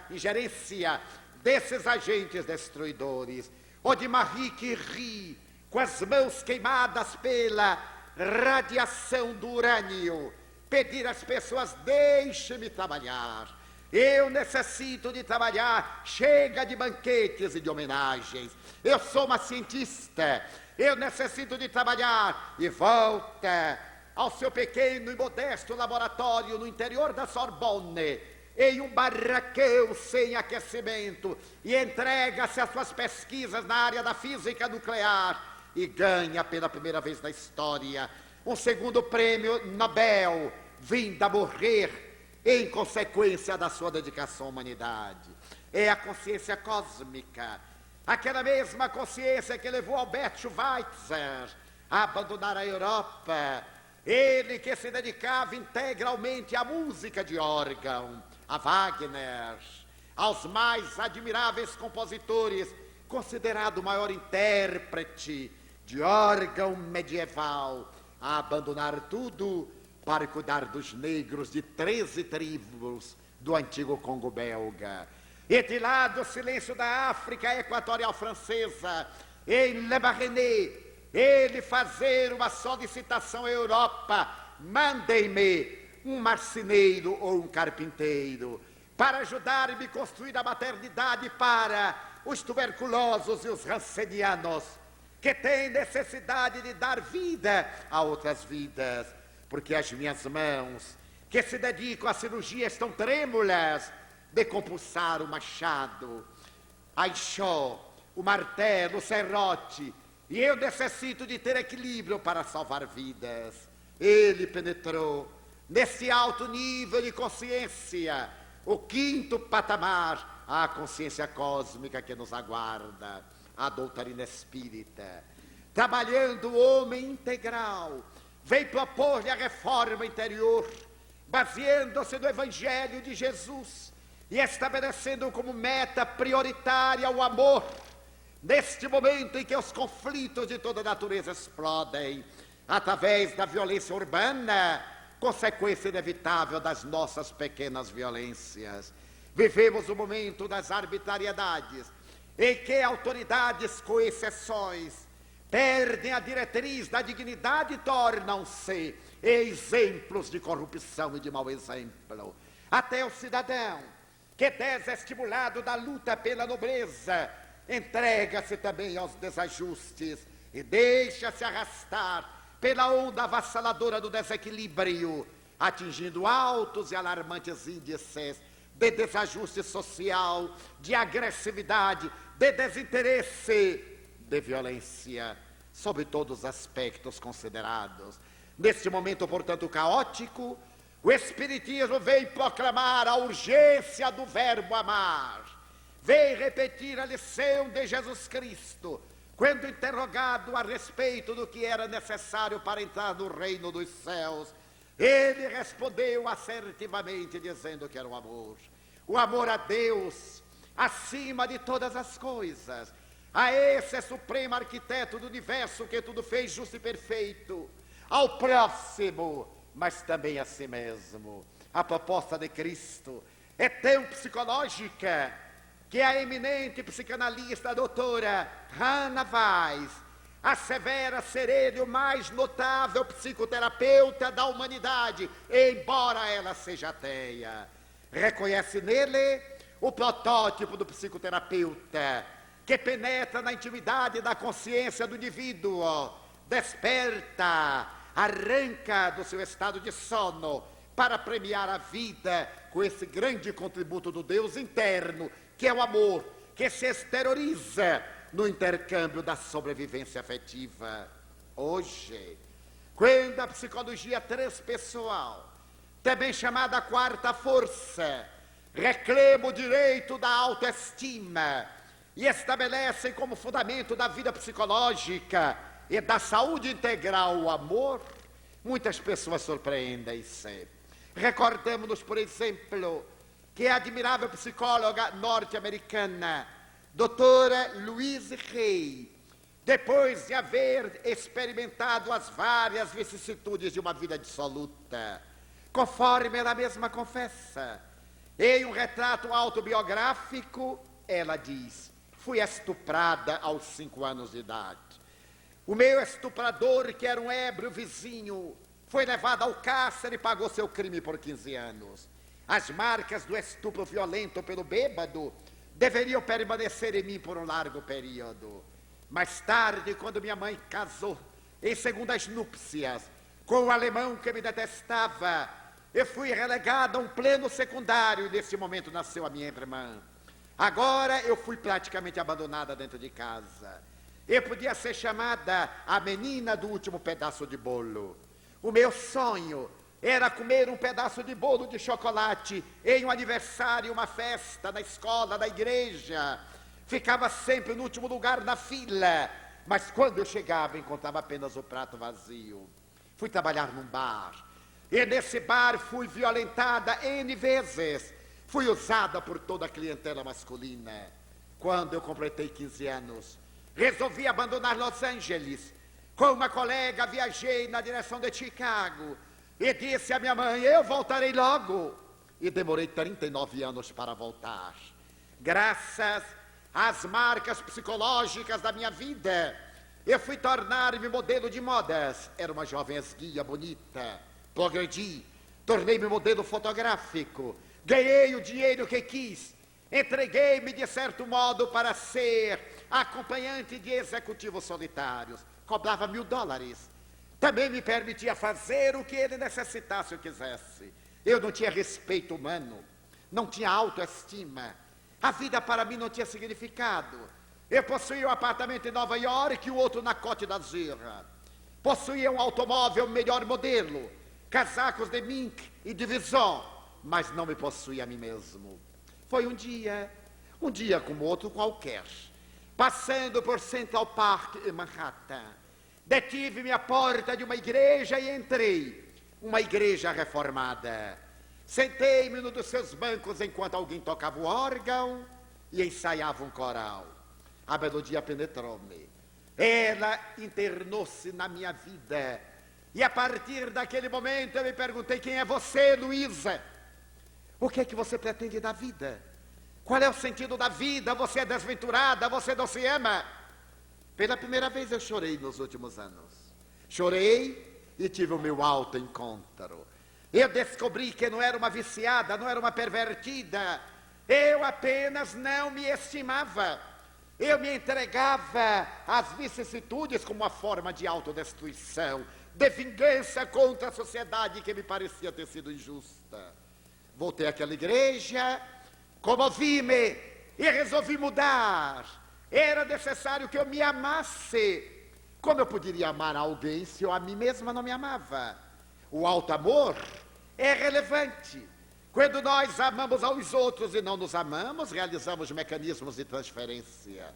desses agentes destruidores. Ou de Marie Curie, com as mãos queimadas pela radiação do urânio, pedir às pessoas: deixe-me trabalhar. Eu necessito de trabalhar, chega de banquetes e de homenagens. Eu sou uma cientista, eu necessito de trabalhar. E volta ao seu pequeno e modesto laboratório no interior da Sorbonne, em um barracão sem aquecimento, e entrega-se às suas pesquisas na área da física nuclear, e ganha pela primeira vez na história um segundo prêmio Nobel, vindo a morrer em consequência da sua dedicação à humanidade. É a consciência cósmica, aquela mesma consciência que levou Albert Schweitzer a abandonar a Europa, ele que se dedicava integralmente à música de órgão, a Wagner, aos mais admiráveis compositores, considerado o maior intérprete de órgão medieval, a abandonar tudo para cuidar dos negros de 13 tribos do antigo Congo belga. E de lá do silêncio da África equatorial francesa, em Le Barrené, ele fazer uma solicitação à Europa: mandem-me um marceneiro ou um carpinteiro para ajudar-me a construir a maternidade para os tuberculosos e os rancenianos, que têm necessidade de dar vida a outras vidas, porque as minhas mãos, que se dedicam à cirurgia, estão trêmulas de compulsar o machado, a enxó, o martelo, o serrote, e eu necessito de ter equilíbrio para salvar vidas. Ele penetrou nesse alto nível de consciência, o quinto patamar, a consciência cósmica que nos aguarda, a doutrina espírita. Trabalhando o homem integral, veio propor-lhe a reforma interior, baseando-se no Evangelho de Jesus e estabelecendo como meta prioritária o amor, neste momento em que os conflitos de toda natureza explodem, através da violência urbana, consequência inevitável das nossas pequenas violências. Vivemos o momento das arbitrariedades, em que autoridades, com exceções, perdem a diretriz da dignidade e tornam-se exemplos de corrupção e de mau exemplo. Até o cidadão, que desestimulado da luta pela nobreza, entrega-se também aos desajustes e deixa-se arrastar pela onda avassaladora do desequilíbrio, atingindo altos e alarmantes índices de desajuste social, de agressividade, de desinteresse, de violência, sob todos os aspectos considerados. Neste momento, portanto, caótico, o Espiritismo veio proclamar a urgência do verbo amar, veio repetir a lição de Jesus Cristo, quando interrogado a respeito do que era necessário para entrar no reino dos céus. Ele respondeu assertivamente, dizendo que era o amor a Deus, acima de todas as coisas, a esse supremo arquiteto do universo que tudo fez justo e perfeito, ao próximo, mas também a si mesmo. A proposta de Cristo é tão psicológica que a eminente psicanalista, a doutora Hannah Weiss, assevera ser ele o mais notável psicoterapeuta da humanidade, embora ela seja ateia. Reconhece nele o protótipo do psicoterapeuta, que penetra na intimidade da consciência do indivíduo, desperta, arranca do seu estado de sono para premiar a vida com esse grande contributo do Deus interno, que é o amor, que se exterioriza no intercâmbio da sobrevivência afetiva. Hoje, quando a psicologia transpessoal, também chamada quarta força, reclama o direito da autoestima e estabelece como fundamento da vida psicológica e da saúde integral o amor, muitas pessoas surpreendem-se. Recordamos-nos, por exemplo, que a admirável psicóloga norte-americana, doutora Louise Hay, depois de haver experimentado as várias vicissitudes de uma vida dissoluta, conforme ela mesma confessa, em um retrato autobiográfico, ela diz: fui estuprada aos 5 anos de idade. O meu estuprador, que era um ébrio vizinho, foi levado ao cárcere e pagou seu crime por 15 anos. As marcas do estupro violento pelo bêbado deveriam permanecer em mim por um largo período. Mais tarde, quando minha mãe casou, em segundas núpcias, com um alemão que me detestava, eu fui relegado a um pleno secundário e nesse momento nasceu a minha irmã. Agora eu fui praticamente abandonada dentro de casa. Eu podia ser chamada a menina do último pedaço de bolo. O meu sonho era comer um pedaço de bolo de chocolate em um aniversário, uma festa, na escola, na igreja. Ficava sempre no último lugar na fila, mas quando eu chegava encontrava apenas o prato vazio. Fui trabalhar num bar, e nesse bar fui violentada N vezes. Fui usada por toda a clientela masculina. Quando eu completei 15 anos, resolvi abandonar Los Angeles. Com uma colega viajei na direção de Chicago e disse à minha mãe: eu voltarei logo. E demorei 39 anos para voltar. Graças às marcas psicológicas da minha vida, eu fui tornar-me modelo de modas. Era uma jovem esguia bonita. Progredi, tornei-me modelo fotográfico. Ganhei o dinheiro que quis. Entreguei-me, de certo modo, para ser acompanhante de executivos solitários. Cobrava $1000. Também me permitia fazer o que ele necessitasse ou quisesse. Eu não tinha respeito humano, não tinha autoestima. A vida para mim não tinha significado. Eu possuía um apartamento em Nova York e o outro na Côte d'Azur. Possuía um automóvel melhor modelo, casacos de mink e de Vison, mas não me possuía a mim mesmo. Foi um dia como outro qualquer. Passando por Central Park em Manhattan, detive-me à porta de uma igreja e entrei. Uma igreja reformada. Sentei-me num dos seus bancos enquanto alguém tocava o órgão e ensaiava um coral. A melodia penetrou-me. Ela internou-se na minha vida. E a partir daquele momento eu me perguntei: quem é você, Luísa? O que é que você pretende da vida? Qual é o sentido da vida? Você é desventurada, você não se ama. Pela primeira vez eu chorei nos últimos anos. Chorei e tive o meu autoencontro. Eu descobri que não era uma viciada, não era uma pervertida. Eu apenas não me estimava. Eu me entregava às vicissitudes como uma forma de autodestruição, de vingança contra a sociedade que me parecia ter sido injusta. Voltei àquela igreja, comovi-me e resolvi mudar. Era necessário que eu me amasse. Como eu poderia amar alguém se eu a mim mesma não me amava? O auto-amor é relevante. Quando nós amamos aos outros e não nos amamos, realizamos mecanismos de transferência.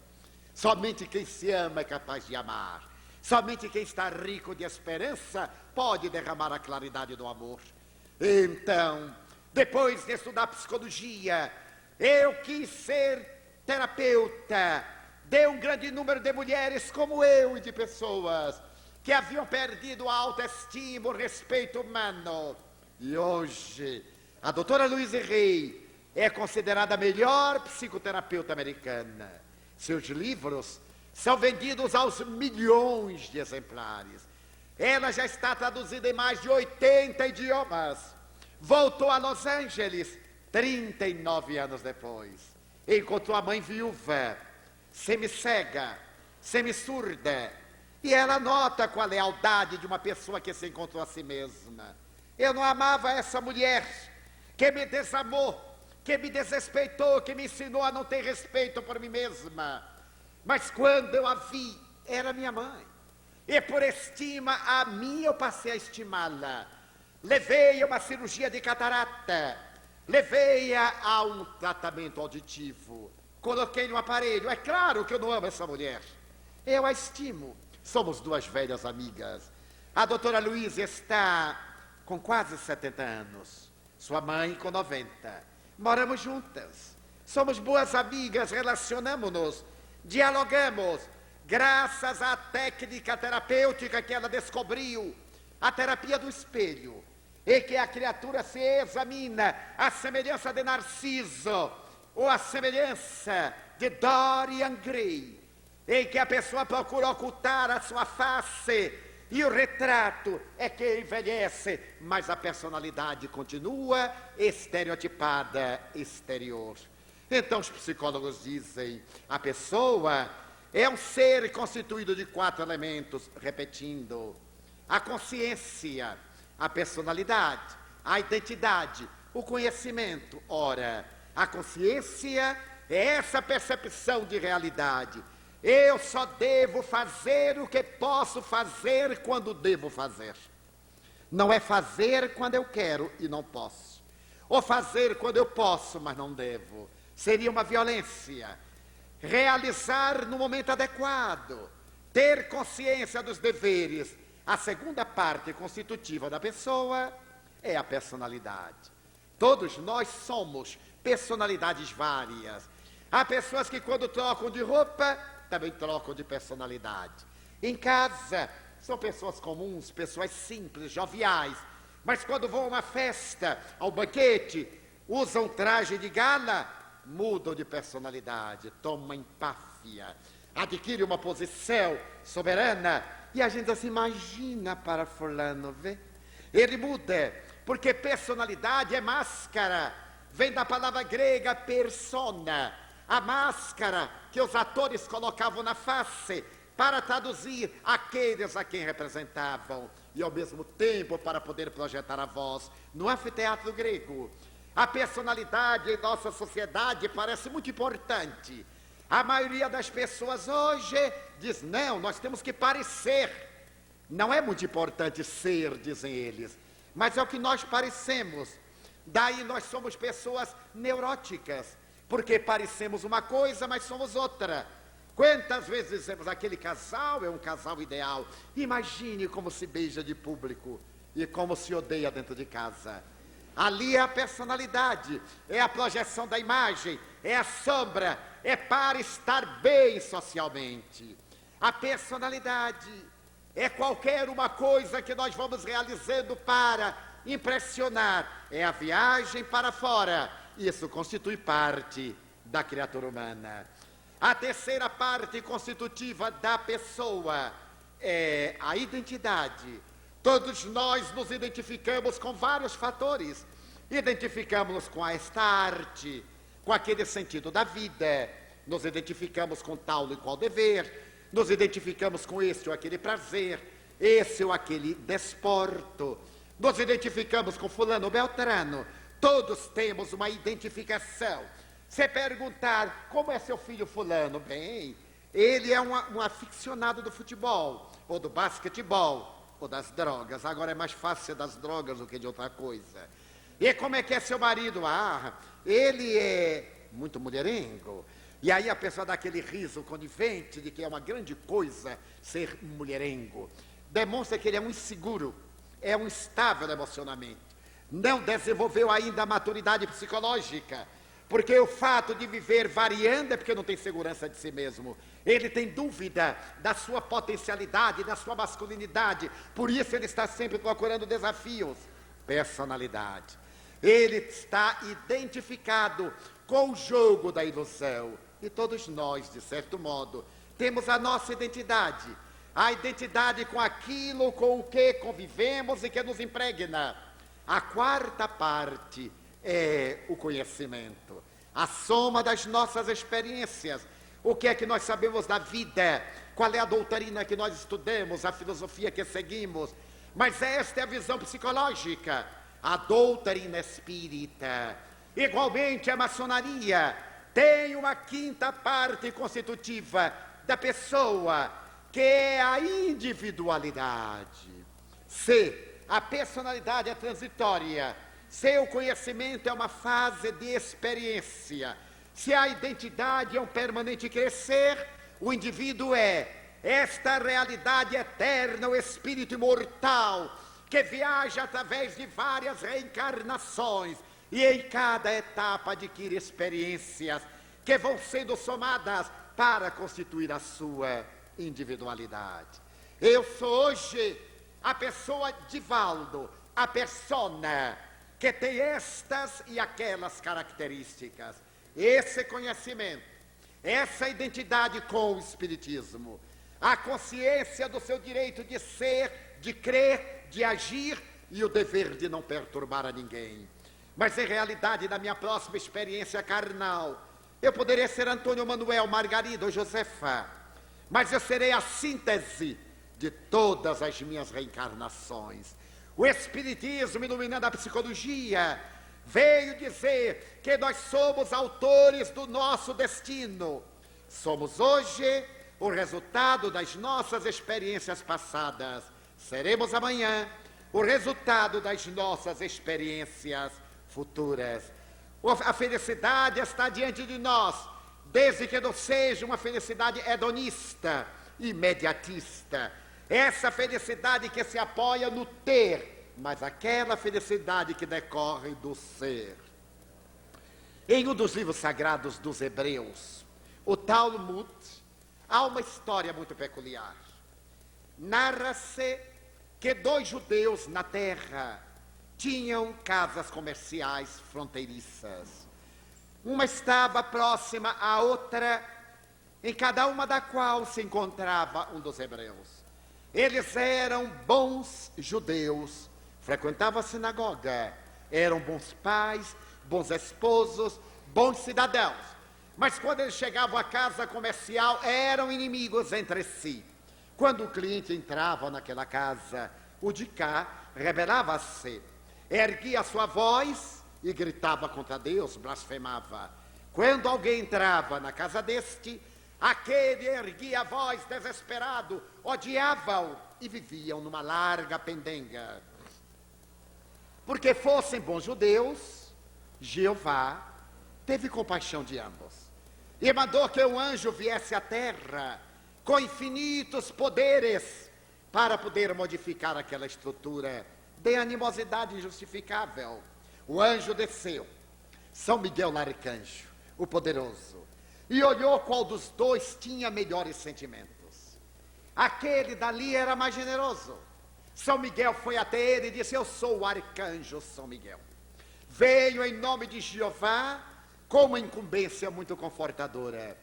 Somente quem se ama é capaz de amar. Somente quem está rico de esperança pode derramar a claridade do amor. Então, depois de estudar psicologia, eu quis ser terapeuta de um grande número de mulheres como eu e de pessoas que haviam perdido a autoestima, o respeito humano. E hoje, a doutora Louise Hay é considerada a melhor psicoterapeuta americana. Seus livros são vendidos aos milhões de exemplares. Ela já está traduzida em mais de 80 idiomas. Voltou a Los Angeles 39 anos depois. Encontrou a mãe viúva, semi-cega, semi-surda. E ela nota com a lealdade de uma pessoa que se encontrou a si mesma. Eu não amava essa mulher que me desamou, que me desrespeitou, que me ensinou a não ter respeito por mim mesma. Mas quando eu a vi, era minha mãe. E por estima a mim, eu passei a estimá-la. Levei a uma cirurgia de catarata. Levei-a a um tratamento auditivo. Coloquei no aparelho. É claro que eu não amo essa mulher. Eu a estimo. Somos duas velhas amigas. A doutora Luísa está com quase 70 anos. Sua mãe com 90. Moramos juntas. Somos boas amigas, relacionamos-nos, dialogamos. graças à técnica terapêutica que ela descobriu, a terapia do espelho, em que a criatura se examina à semelhança de Narciso, ou à semelhança de Dorian Gray, em que a pessoa procura ocultar a sua face, e o retrato é que envelhece, mas a personalidade continua estereotipada, exterior. Então os psicólogos dizem, a pessoa é um ser constituído de 4 elementos, repetindo: a consciência, a personalidade, a identidade, o conhecimento. Ora, a consciência é essa percepção de realidade. Eu só devo fazer o que posso fazer quando devo fazer. Não é fazer quando eu quero e não posso. Ou fazer quando eu posso, mas não devo. Seria uma violência. Realizar no momento adequado. Ter consciência dos deveres. A segunda parte constitutiva da pessoa é a personalidade. Todos nós somos personalidades várias. Há pessoas que quando trocam de roupa, também trocam de personalidade. Em casa, são pessoas comuns, pessoas simples, joviais. Mas quando vão a uma festa, ao banquete, usam traje de gala, mudam de personalidade, tomam empáfia, adquirem uma posição soberana. E a gente se imagina para fulano, vê? Ele muda, porque personalidade é máscara. Vem da palavra grega persona, a máscara que os atores colocavam na face para traduzir aqueles a quem representavam e ao mesmo tempo para poder projetar a voz. No anfiteatro grego, a personalidade em nossa sociedade parece muito importante. A maioria das pessoas hoje diz, não, nós temos que parecer. Não é muito importante ser, dizem eles, mas é o que nós parecemos. Daí nós somos pessoas neuróticas, porque parecemos uma coisa, mas somos outra. Quantas vezes dizemos, aquele casal é um casal ideal. Imagine como se beija de público e como se odeia dentro de casa. Ali é a personalidade, é a projeção da imagem, é a sombra, é para estar bem socialmente. A personalidade é qualquer uma coisa que nós vamos realizando para impressionar. É a viagem para fora. Isso constitui parte da criatura humana. A terceira parte constitutiva da pessoa é a identidade. Todos nós nos identificamos com vários fatores. Identificamos-nos com esta arte, com aquele sentido da vida. Nos identificamos com tal e qual dever. Nos identificamos com este ou aquele prazer, esse ou aquele desporto. Nos identificamos com fulano ou beltrano. Todos temos uma identificação. Se perguntar, como é seu filho fulano? Bem, ele é um aficionado do futebol, ou do basquetebol, ou das drogas. Agora é mais fácil ser das drogas do que de outra coisa. E como é que é seu marido? Ah, ele é muito mulherengo. E aí a pessoa dá aquele riso conivente de que é uma grande coisa ser mulherengo. Demonstra que ele é um inseguro, é um instável emocionalmente. Não desenvolveu ainda a maturidade psicológica, porque o fato de viver variando é porque não tem segurança de si mesmo. Ele tem dúvida da sua potencialidade, da sua masculinidade, por isso ele está sempre procurando desafios. Personalidade. Ele está identificado com o jogo da ilusão. E todos nós, de certo modo, temos a nossa identidade. A identidade com aquilo com o que convivemos e que nos impregna. A quarta parte é o conhecimento, a soma das nossas experiências. O que é que nós sabemos da vida? Qual é a doutrina que nós estudamos, a filosofia que seguimos? Mas esta é a visão psicológica, a doutrina espírita. Igualmente a maçonaria tem uma quinta parte constitutiva da pessoa, que é a individualidade. Se a personalidade é transitória, se o conhecimento é uma fase de experiência, se a identidade é um permanente crescer, o indivíduo é esta realidade eterna, o espírito imortal, que viaja através de várias reencarnações e em cada etapa adquire experiências que vão sendo somadas para constituir a sua individualidade. Eu sou hoje a pessoa Divaldo, a persona que tem estas e aquelas características. Esse conhecimento, essa identidade com o Espiritismo, a consciência do seu direito de ser, de crer, de agir e o dever de não perturbar a ninguém. Mas em realidade, na minha próxima experiência carnal, eu poderia ser Antônio Manuel, Margarida ou Josefa, mas eu serei a síntese de todas as minhas reencarnações. O Espiritismo, iluminando a psicologia, veio dizer que nós somos autores do nosso destino. Somos hoje o resultado das nossas experiências passadas. Seremos amanhã o resultado das nossas experiências futuras. A felicidade está diante de nós, desde que não seja uma felicidade hedonista, imediatista. Essa felicidade que se apoia no ter, mas aquela felicidade que decorre do ser. Em um dos livros sagrados dos Hebreus, o Talmud, há uma história muito peculiar. Narra-se que 2 judeus na terra tinham casas comerciais fronteiriças. Uma estava próxima à outra, em cada uma da qual se encontrava um dos hebreus. Eles eram bons judeus, frequentavam a sinagoga, eram bons pais, bons esposos, bons cidadãos. Mas quando eles chegavam à casa comercial, eram inimigos entre si. Quando o cliente entrava naquela casa, o de cá rebelava-se, erguia a sua voz e gritava contra Deus, blasfemava. Quando alguém entrava na casa deste, aquele erguia a voz desesperado, odiava-o e viviam numa larga pendenga. Porque fossem bons judeus, Jeová teve compaixão de ambos e mandou que um anjo viesse à terra com infinitos poderes para poder modificar aquela estrutura de animosidade injustificável. O anjo desceu, São Miguel Arcanjo, o poderoso, e olhou qual dos dois tinha melhores sentimentos. Aquele dali era mais generoso. São Miguel foi até ele e disse: eu sou o arcanjo São Miguel. Veio em nome de Jeová com uma incumbência muito confortadora.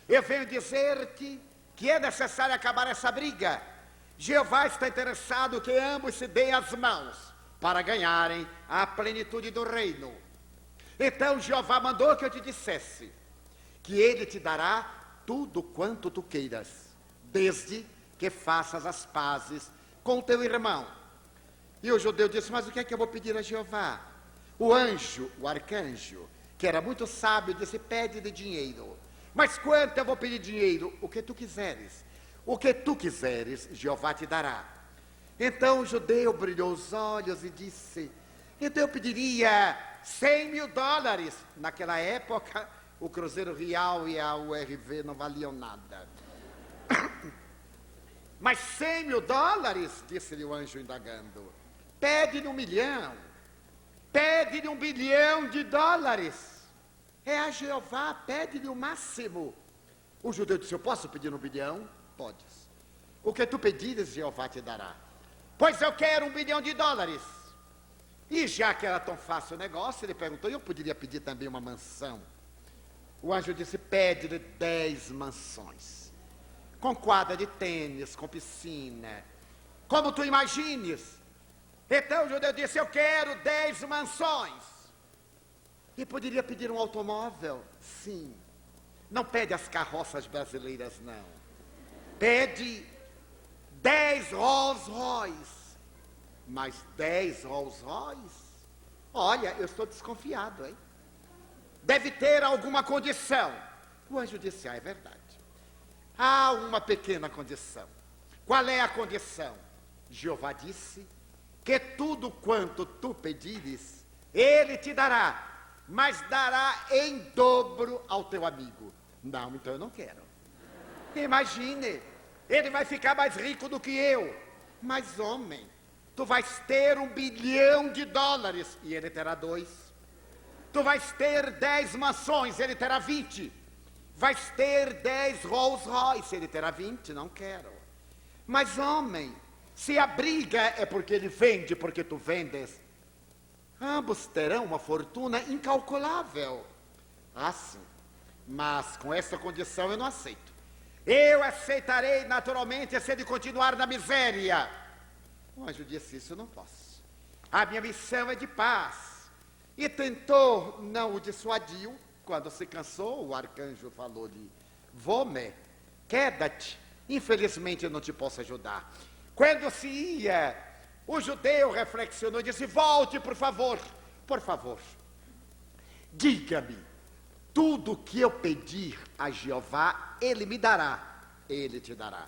Eu venho dizer-te que é necessário acabar essa briga. Jeová está interessado que ambos se deem as mãos para ganharem a plenitude do reino. Então Jeová mandou que eu te dissesse que ele te dará tudo quanto tu queiras, desde que faças as pazes com o teu irmão. E o judeu disse: mas o que é que eu vou pedir a Jeová? O anjo, o arcanjo, que era muito sábio, disse: pede-lhe dinheiro. Mas quanto eu vou pedir dinheiro? O que tu quiseres. O que tu quiseres, Jeová te dará. Então o judeu brilhou os olhos e disse: então eu pediria $100.000. Naquela época, o Cruzeiro Real e a URV não valiam nada. Mas $100.000, disse-lhe o anjo indagando. Pede-lhe $1 milhão. Pede-lhe $1 bilhão. É a Jeová, pede-lhe o máximo. O judeu disse: eu posso pedir $1 bilhão? Podes. O que tu pedires, Jeová te dará. Pois eu quero $1 bilhão. E já que era tão fácil o negócio, ele perguntou: eu poderia pedir também uma mansão? O anjo disse: pede-lhe 10 mansões, com quadra de tênis, com piscina, como tu imagines. Então o judeu disse: eu quero 10 mansões. E poderia pedir um automóvel? Sim. Não pede as carroças brasileiras, não. Pede 10 Rolls Royce. Mas 10 Rolls Royce? Olha, eu estou desconfiado, hein? Deve ter alguma condição. O anjo disse: é verdade. Há uma pequena condição. Qual é a condição? Jeová disse que tudo quanto tu pedires, ele te dará, mas dará em dobro ao teu amigo. Não, então eu não quero. Imagine, ele vai ficar mais rico do que eu. Mas homem, tu vais ter $1 bilhão e ele terá 2. Tu vais ter 10 mansões, ele terá 20. Vais ter 10 Rolls Royce, ele terá 20, não quero. Mas homem, se a briga é porque ele vende, porque tu vendes, ambos terão uma fortuna incalculável. Ah, sim, mas com essa condição eu não aceito. Eu aceitarei naturalmente se ele continuar na miséria. O anjo disse, isso eu não posso. A minha missão é de paz. E tentou, não o dissuadiu. Quando se cansou, o arcanjo falou-lhe, Vome, queda-te. Infelizmente eu não te posso ajudar. Quando se ia, o judeu reflexionou e disse, volte, por favor. Por favor, diga-me, tudo o que eu pedir a Jeová, ele me dará. Ele te dará.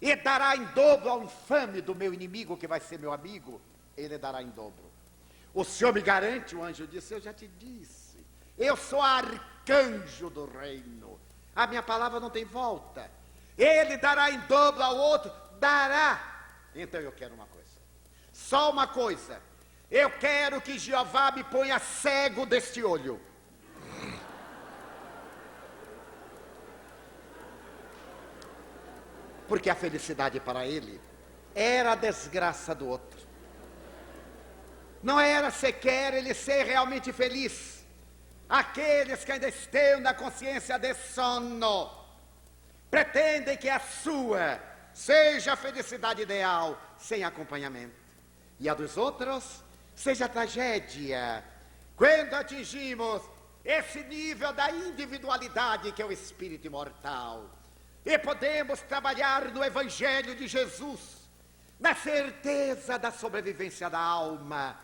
E dará em dobro ao infame do meu inimigo, que vai ser meu amigo. Ele dará em dobro. O Senhor me garante, o anjo disse, eu já te disse. Eu sou arcanjo do reino. A minha palavra não tem volta. Ele dará em dobro ao outro. Dará. Então eu quero uma coisa. Só uma coisa. Eu quero que Jeová me ponha cego deste olho. Porque a felicidade para ele era a desgraça do outro. Não era sequer ele ser realmente feliz. Aqueles que ainda estão na consciência de sono pretendem que a sua seja a felicidade ideal, sem acompanhamento. E a dos outros seja a tragédia. Quando atingimos esse nível da individualidade que é o espírito imortal, e podemos trabalhar no Evangelho de Jesus, na certeza da sobrevivência da alma.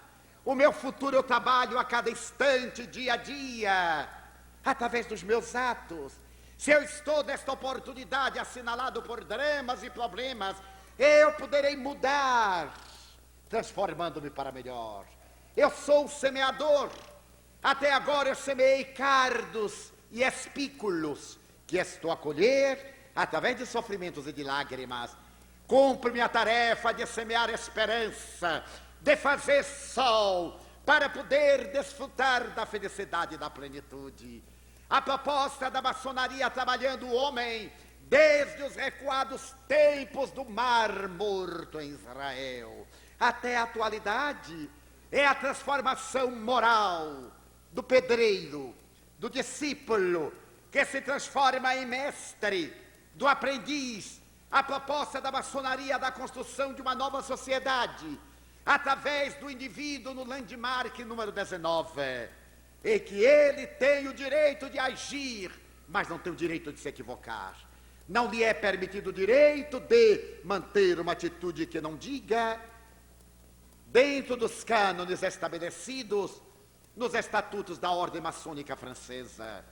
O meu futuro eu trabalho a cada instante, dia a dia, através dos meus atos. Se eu estou nesta oportunidade assinalado por dramas e problemas, eu poderei mudar, transformando-me para melhor. Eu sou um semeador. Até agora eu semeei cardos e espículos, que estou a colher através de sofrimentos e de lágrimas. Cumpro minha tarefa de semear esperança, de fazer sol, para poder desfrutar da felicidade e da plenitude. A proposta da maçonaria trabalhando o homem desde os recuados tempos do Mar Morto em Israel até a atualidade é a transformação moral do pedreiro, do discípulo que se transforma em mestre, do aprendiz. A proposta da maçonaria da construção de uma nova sociedade através do indivíduo no landmark número 19, e que ele tem o direito de agir, mas não tem o direito de se equivocar. Não lhe é permitido o direito de manter uma atitude que não diga, dentro dos cânones estabelecidos nos estatutos da ordem maçônica francesa.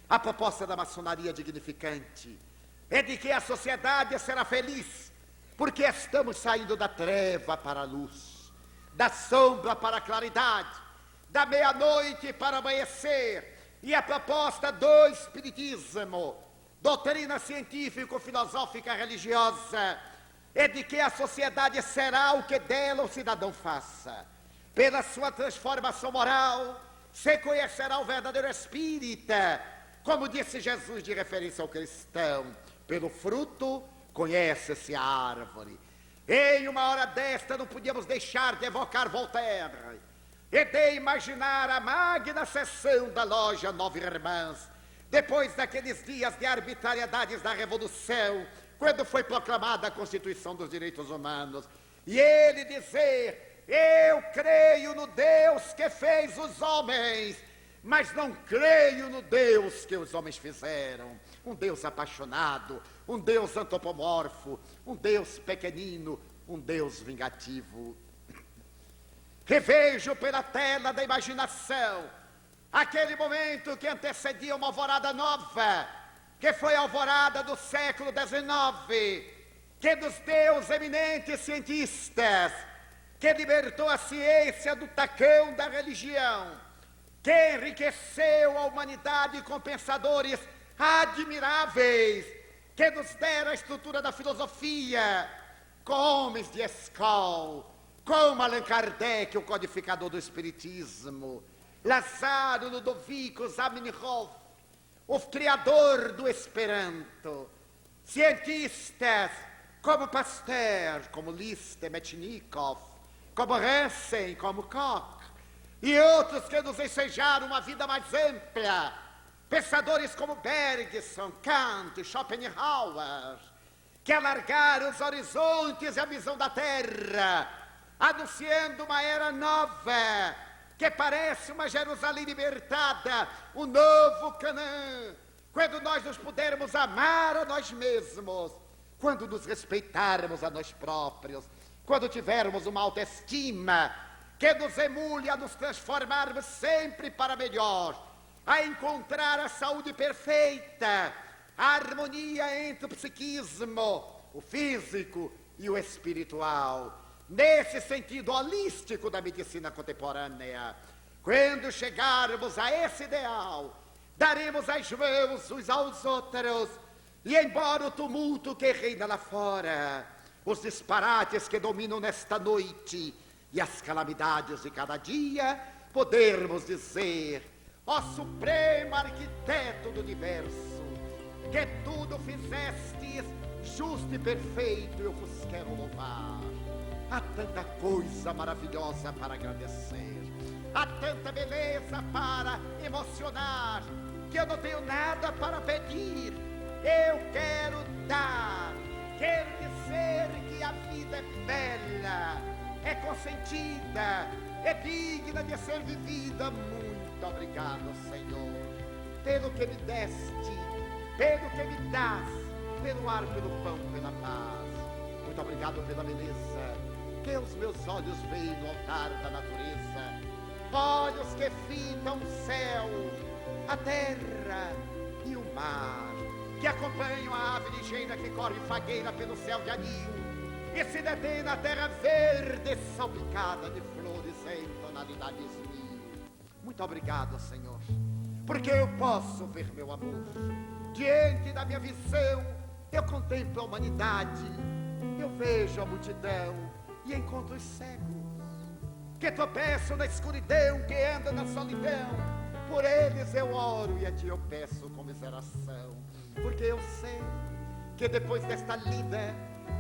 A proposta da maçonaria dignificante é de que a sociedade será feliz, porque estamos saindo da treva para a luz, da sombra para a claridade, da meia-noite para o amanhecer. E a proposta do Espiritismo, doutrina científico-filosófica religiosa, é de que a sociedade será o que dela o cidadão faça. Pela sua transformação moral, se conhecerá o verdadeiro espírita, como disse Jesus de referência ao cristão, pelo fruto conhece-se a árvore. Em uma hora desta não podíamos deixar de evocar Voltaire e de imaginar a magna sessão da loja Nove Irmãs, depois daqueles dias de arbitrariedades da Revolução, quando foi proclamada a Constituição dos Direitos Humanos, e ele dizer, eu creio no Deus que fez os homens, mas não creio no Deus que os homens fizeram. Um Deus apaixonado, um Deus antropomorfo, um Deus pequenino, um Deus vingativo. Revejo pela tela da imaginação aquele momento que antecedia uma alvorada nova, que foi a alvorada do século XIX, que dos teus eminentes cientistas, que libertou a ciência do tacão da religião, que enriqueceu a humanidade com pensadores admiráveis, que nos deram a estrutura da filosofia, com homens de escola, como Allan Kardec, o codificador do Espiritismo, Lázaro Ludovico Zamenhof, o criador do Esperanto, cientistas como Pasteur, como Liszt, Metchnikoff, como Hansen, como Koch, e outros que nos ensejaram uma vida mais ampla, pensadores como Bergson, Kant, Schopenhauer, que alargaram os horizontes e a visão da Terra, anunciando uma era nova, que parece uma Jerusalém libertada, um novo Canaã, quando nós nos pudermos amar a nós mesmos, quando nos respeitarmos a nós próprios, quando tivermos uma autoestima que nos emule a nos transformarmos sempre para melhor, a encontrar a saúde perfeita, a harmonia entre o psiquismo, o físico e o espiritual, nesse sentido holístico da medicina contemporânea. Quando chegarmos a esse ideal, daremos as mãos uns aos outros, e embora o tumulto que reina lá fora, os disparates que dominam nesta noite e as calamidades de cada dia, podermos dizer: ó Supremo Arquiteto do Universo, que tudo fizestes justo e perfeito, eu vos quero louvar. Há tanta coisa maravilhosa para agradecer, há tanta beleza para emocionar, que eu não tenho nada para pedir. Eu quero dar, quero dizer que a vida é bela, é consentida, é digna de ser vivida. Muito obrigado, Senhor, pelo que me deste, pelo que me dás, pelo ar, pelo pão, pela paz. Muito obrigado pela beleza que os meus olhos veem no altar da natureza, olhos que fitam o céu, a terra e o mar, que acompanham a ave ligeira que corre fagueira pelo céu de anil e se detém na terra verde salpicada de flores em tonalidades mil. Muito obrigado, Senhor, porque eu posso ver meu amor. Diante da minha visão, eu contemplo a humanidade, eu vejo a multidão e encontro os cegos, que tropeçam na escuridão, que andam na solidão. Por eles eu oro e a ti eu peço comiseração, porque eu sei que depois desta lida,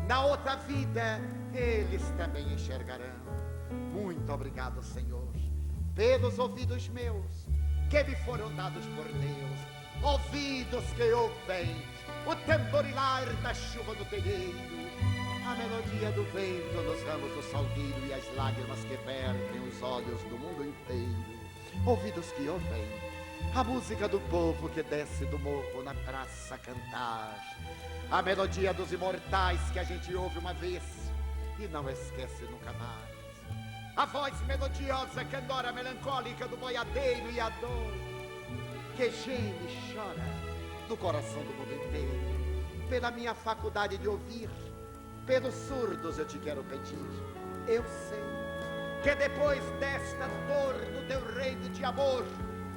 na outra vida, eles também enxergarão. Muito obrigado, Senhor, pelos ouvidos meus, que me foram dados por Deus, ouvidos que ouvem o tamborilar da chuva no telheiro, a melodia do vento nos ramos do salgueiro e as lágrimas que vertem os olhos do mundo inteiro. Ouvidos que ouvem a música do povo que desce do morro na praça a cantar, a melodia dos imortais que a gente ouve uma vez e não esquece nunca mais, a voz melodiosa, candora melancólica do boiadeiro e a dor que geme e chora no coração do mundo inteiro. Pela minha faculdade de ouvir, pelos surdos eu te quero pedir. Eu sei que depois desta dor no teu reino de amor,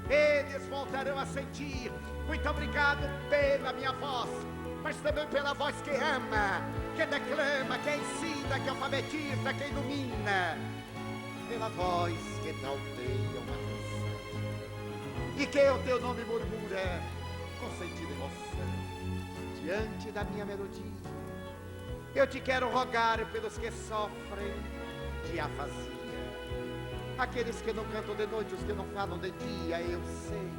eles voltarão a sentir. Muito obrigado pela minha voz, mas também pela voz que ama, que declama, que ensina, que alfabetiza, que ilumina, pela voz que trauteia uma canção e que o teu nome murmura com sentido e emoção. Diante da minha melodia, eu te quero rogar pelos que sofrem de afasia, aqueles que não cantam de noite, os que não falam de dia. Eu sei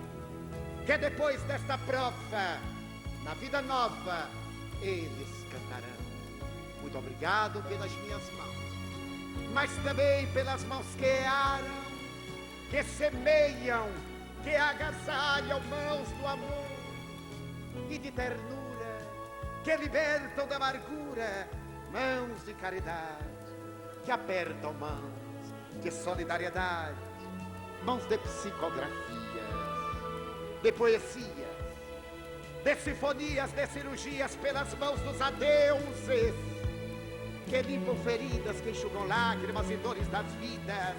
que depois desta prova, na vida nova, eles cantarão. Muito obrigado pelas minhas mãos, mas também pelas mãos que aram, que semeiam, que agasalham, mãos do amor e de ternura, que libertam da amargura, mãos de caridade, que apertam mãos de solidariedade, mãos de psicografias, de poesias, de sinfonias, de cirurgias, pelas mãos dos adeuses, que limpam feridas, que enxugam lágrimas e dores das vidas,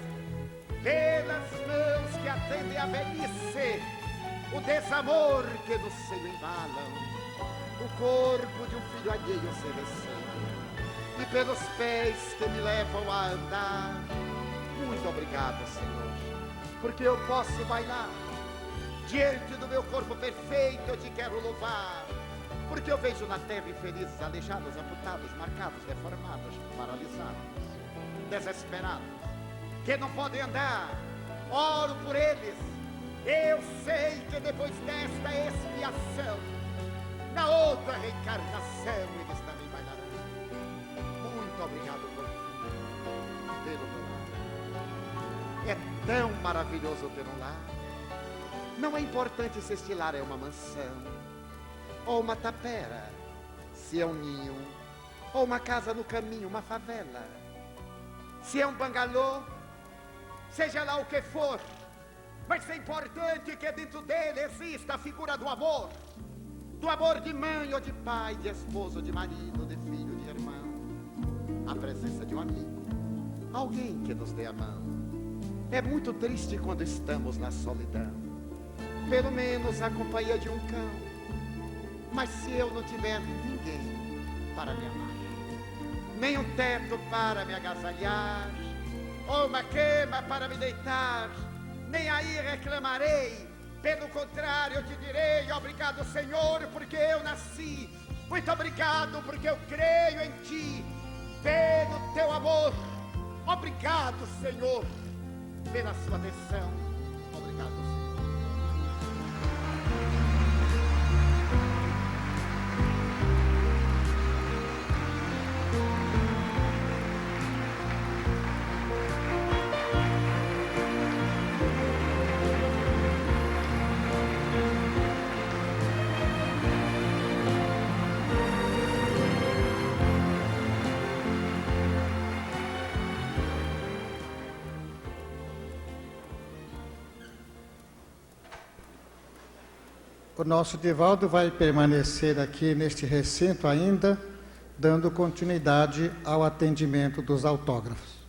pelas mãos que atendem a velhice, o desamor que no seio embalam, o corpo de um filho alheio sem receio, e pelos pés que me levam a andar. Muito obrigado, Senhor, porque eu posso bailar Diante do meu corpo perfeito eu te quero louvar, porque eu vejo na terra infelizes, aleijados, amputados, marcados, deformados, paralisados, desesperados, que não podem andar. Oro por eles. Eu sei que depois desta expiação, na outra reencarnação, eles também bailarão. Muito obrigado por pelo meu lar. É tão maravilhoso ter um lar. Não é importante se este lar é uma mansão, ou uma tapera, se é um ninho, ou uma casa no caminho, uma favela. Se é um bangalô, seja lá o que for, mas é importante que dentro dele exista a figura do amor de mãe ou de pai, de esposo, de marido, de filho, de irmão, a presença de um amigo, alguém que nos dê a mão. É muito triste quando estamos na solidão, pelo menos a companhia de um cão. Mas se eu não tiver ninguém para me amar, nem um teto para me agasalhar, ou uma cama para me deitar, nem aí reclamarei. Pelo contrário, eu te direi: obrigado, Senhor, porque eu nasci. Muito obrigado, porque eu creio em ti. Pelo teu amor. Obrigado, Senhor, pela sua atenção. Obrigado, Senhor. O nosso Divaldo vai permanecer aqui neste recinto ainda, dando continuidade ao atendimento dos autógrafos.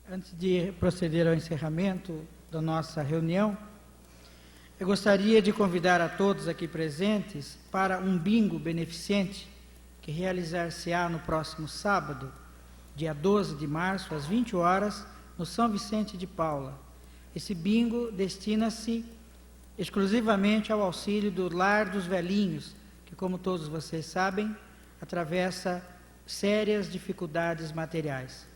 Antes de proceder ao encerramento da nossa reunião, eu gostaria de convidar a todos aqui presentes para um bingo beneficente que realizar-se-á no próximo sábado, dia 12 de março, às 20 horas, no São Vicente de Paula. Esse bingo destina-se exclusivamente ao auxílio do Lar dos Velhinhos, que, como todos vocês sabem, atravessa sérias dificuldades materiais.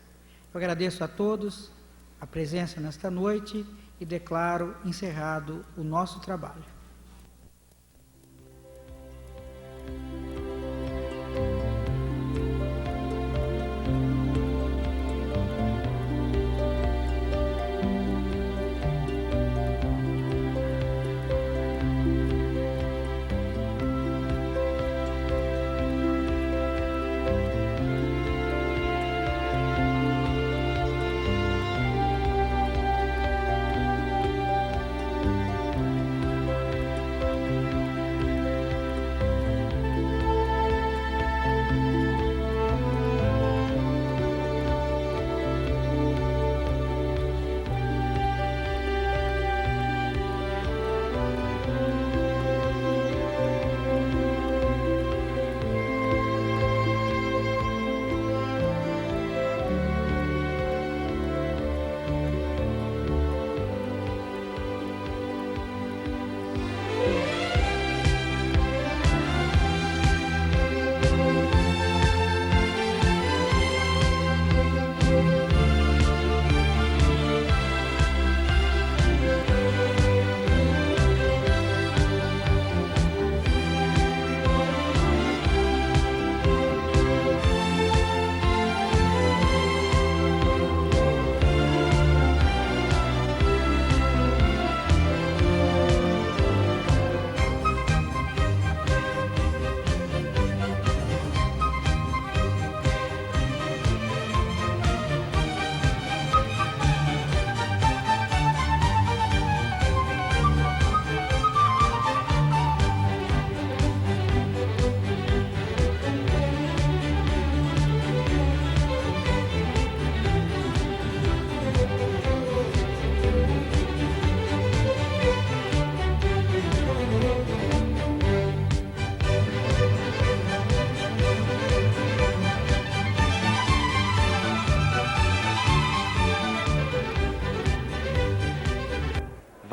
Eu agradeço a todos a presença nesta noite e declaro encerrado o nosso trabalho.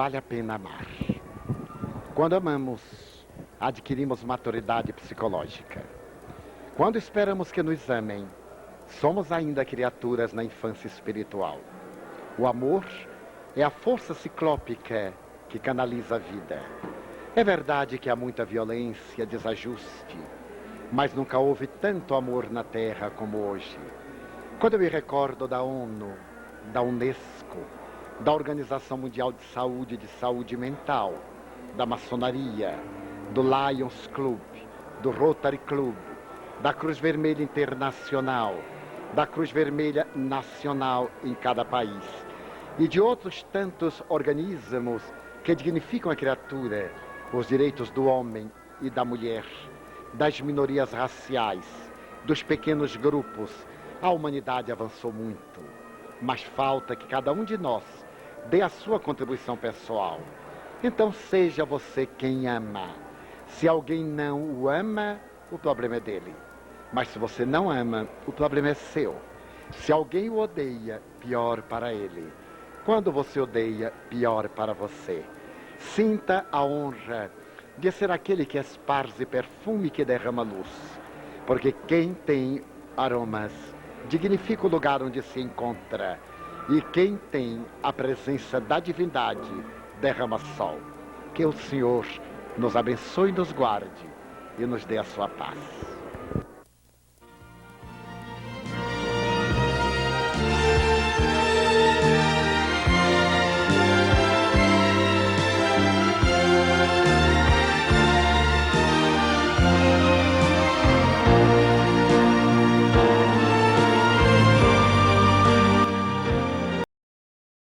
vale a pena amar. Quando amamos, adquirimos maturidade psicológica. Quando esperamos que nos amem, somos ainda criaturas na infância espiritual. O amor é a força ciclópica que canaliza a vida. É verdade que há muita violência, desajuste, mas nunca houve tanto amor na Terra como hoje. Quando eu me recordo da ONU, da Unesco, da Organização Mundial de Saúde Mental, da maçonaria, do Lions Club, do Rotary Club, da Cruz Vermelha Internacional, da Cruz Vermelha Nacional em cada país e de outros tantos organismos que dignificam a criatura, os direitos do homem e da mulher, das minorias raciais, dos pequenos grupos, a humanidade avançou muito, mas falta que cada um de nós dê a sua contribuição pessoal. Então seja você quem ama. Se alguém não o ama, o problema é dele. Mas se você não ama, o problema é seu. Se alguém o odeia, pior para ele. Quando você odeia, pior para você. Sinta a honra de ser aquele que esparze perfume que derrama luz. Porque quem tem aromas dignifica o lugar onde se encontra. E quem tem a presença da divindade derrama sol. Que o Senhor nos abençoe e nos guarde e nos dê a sua paz.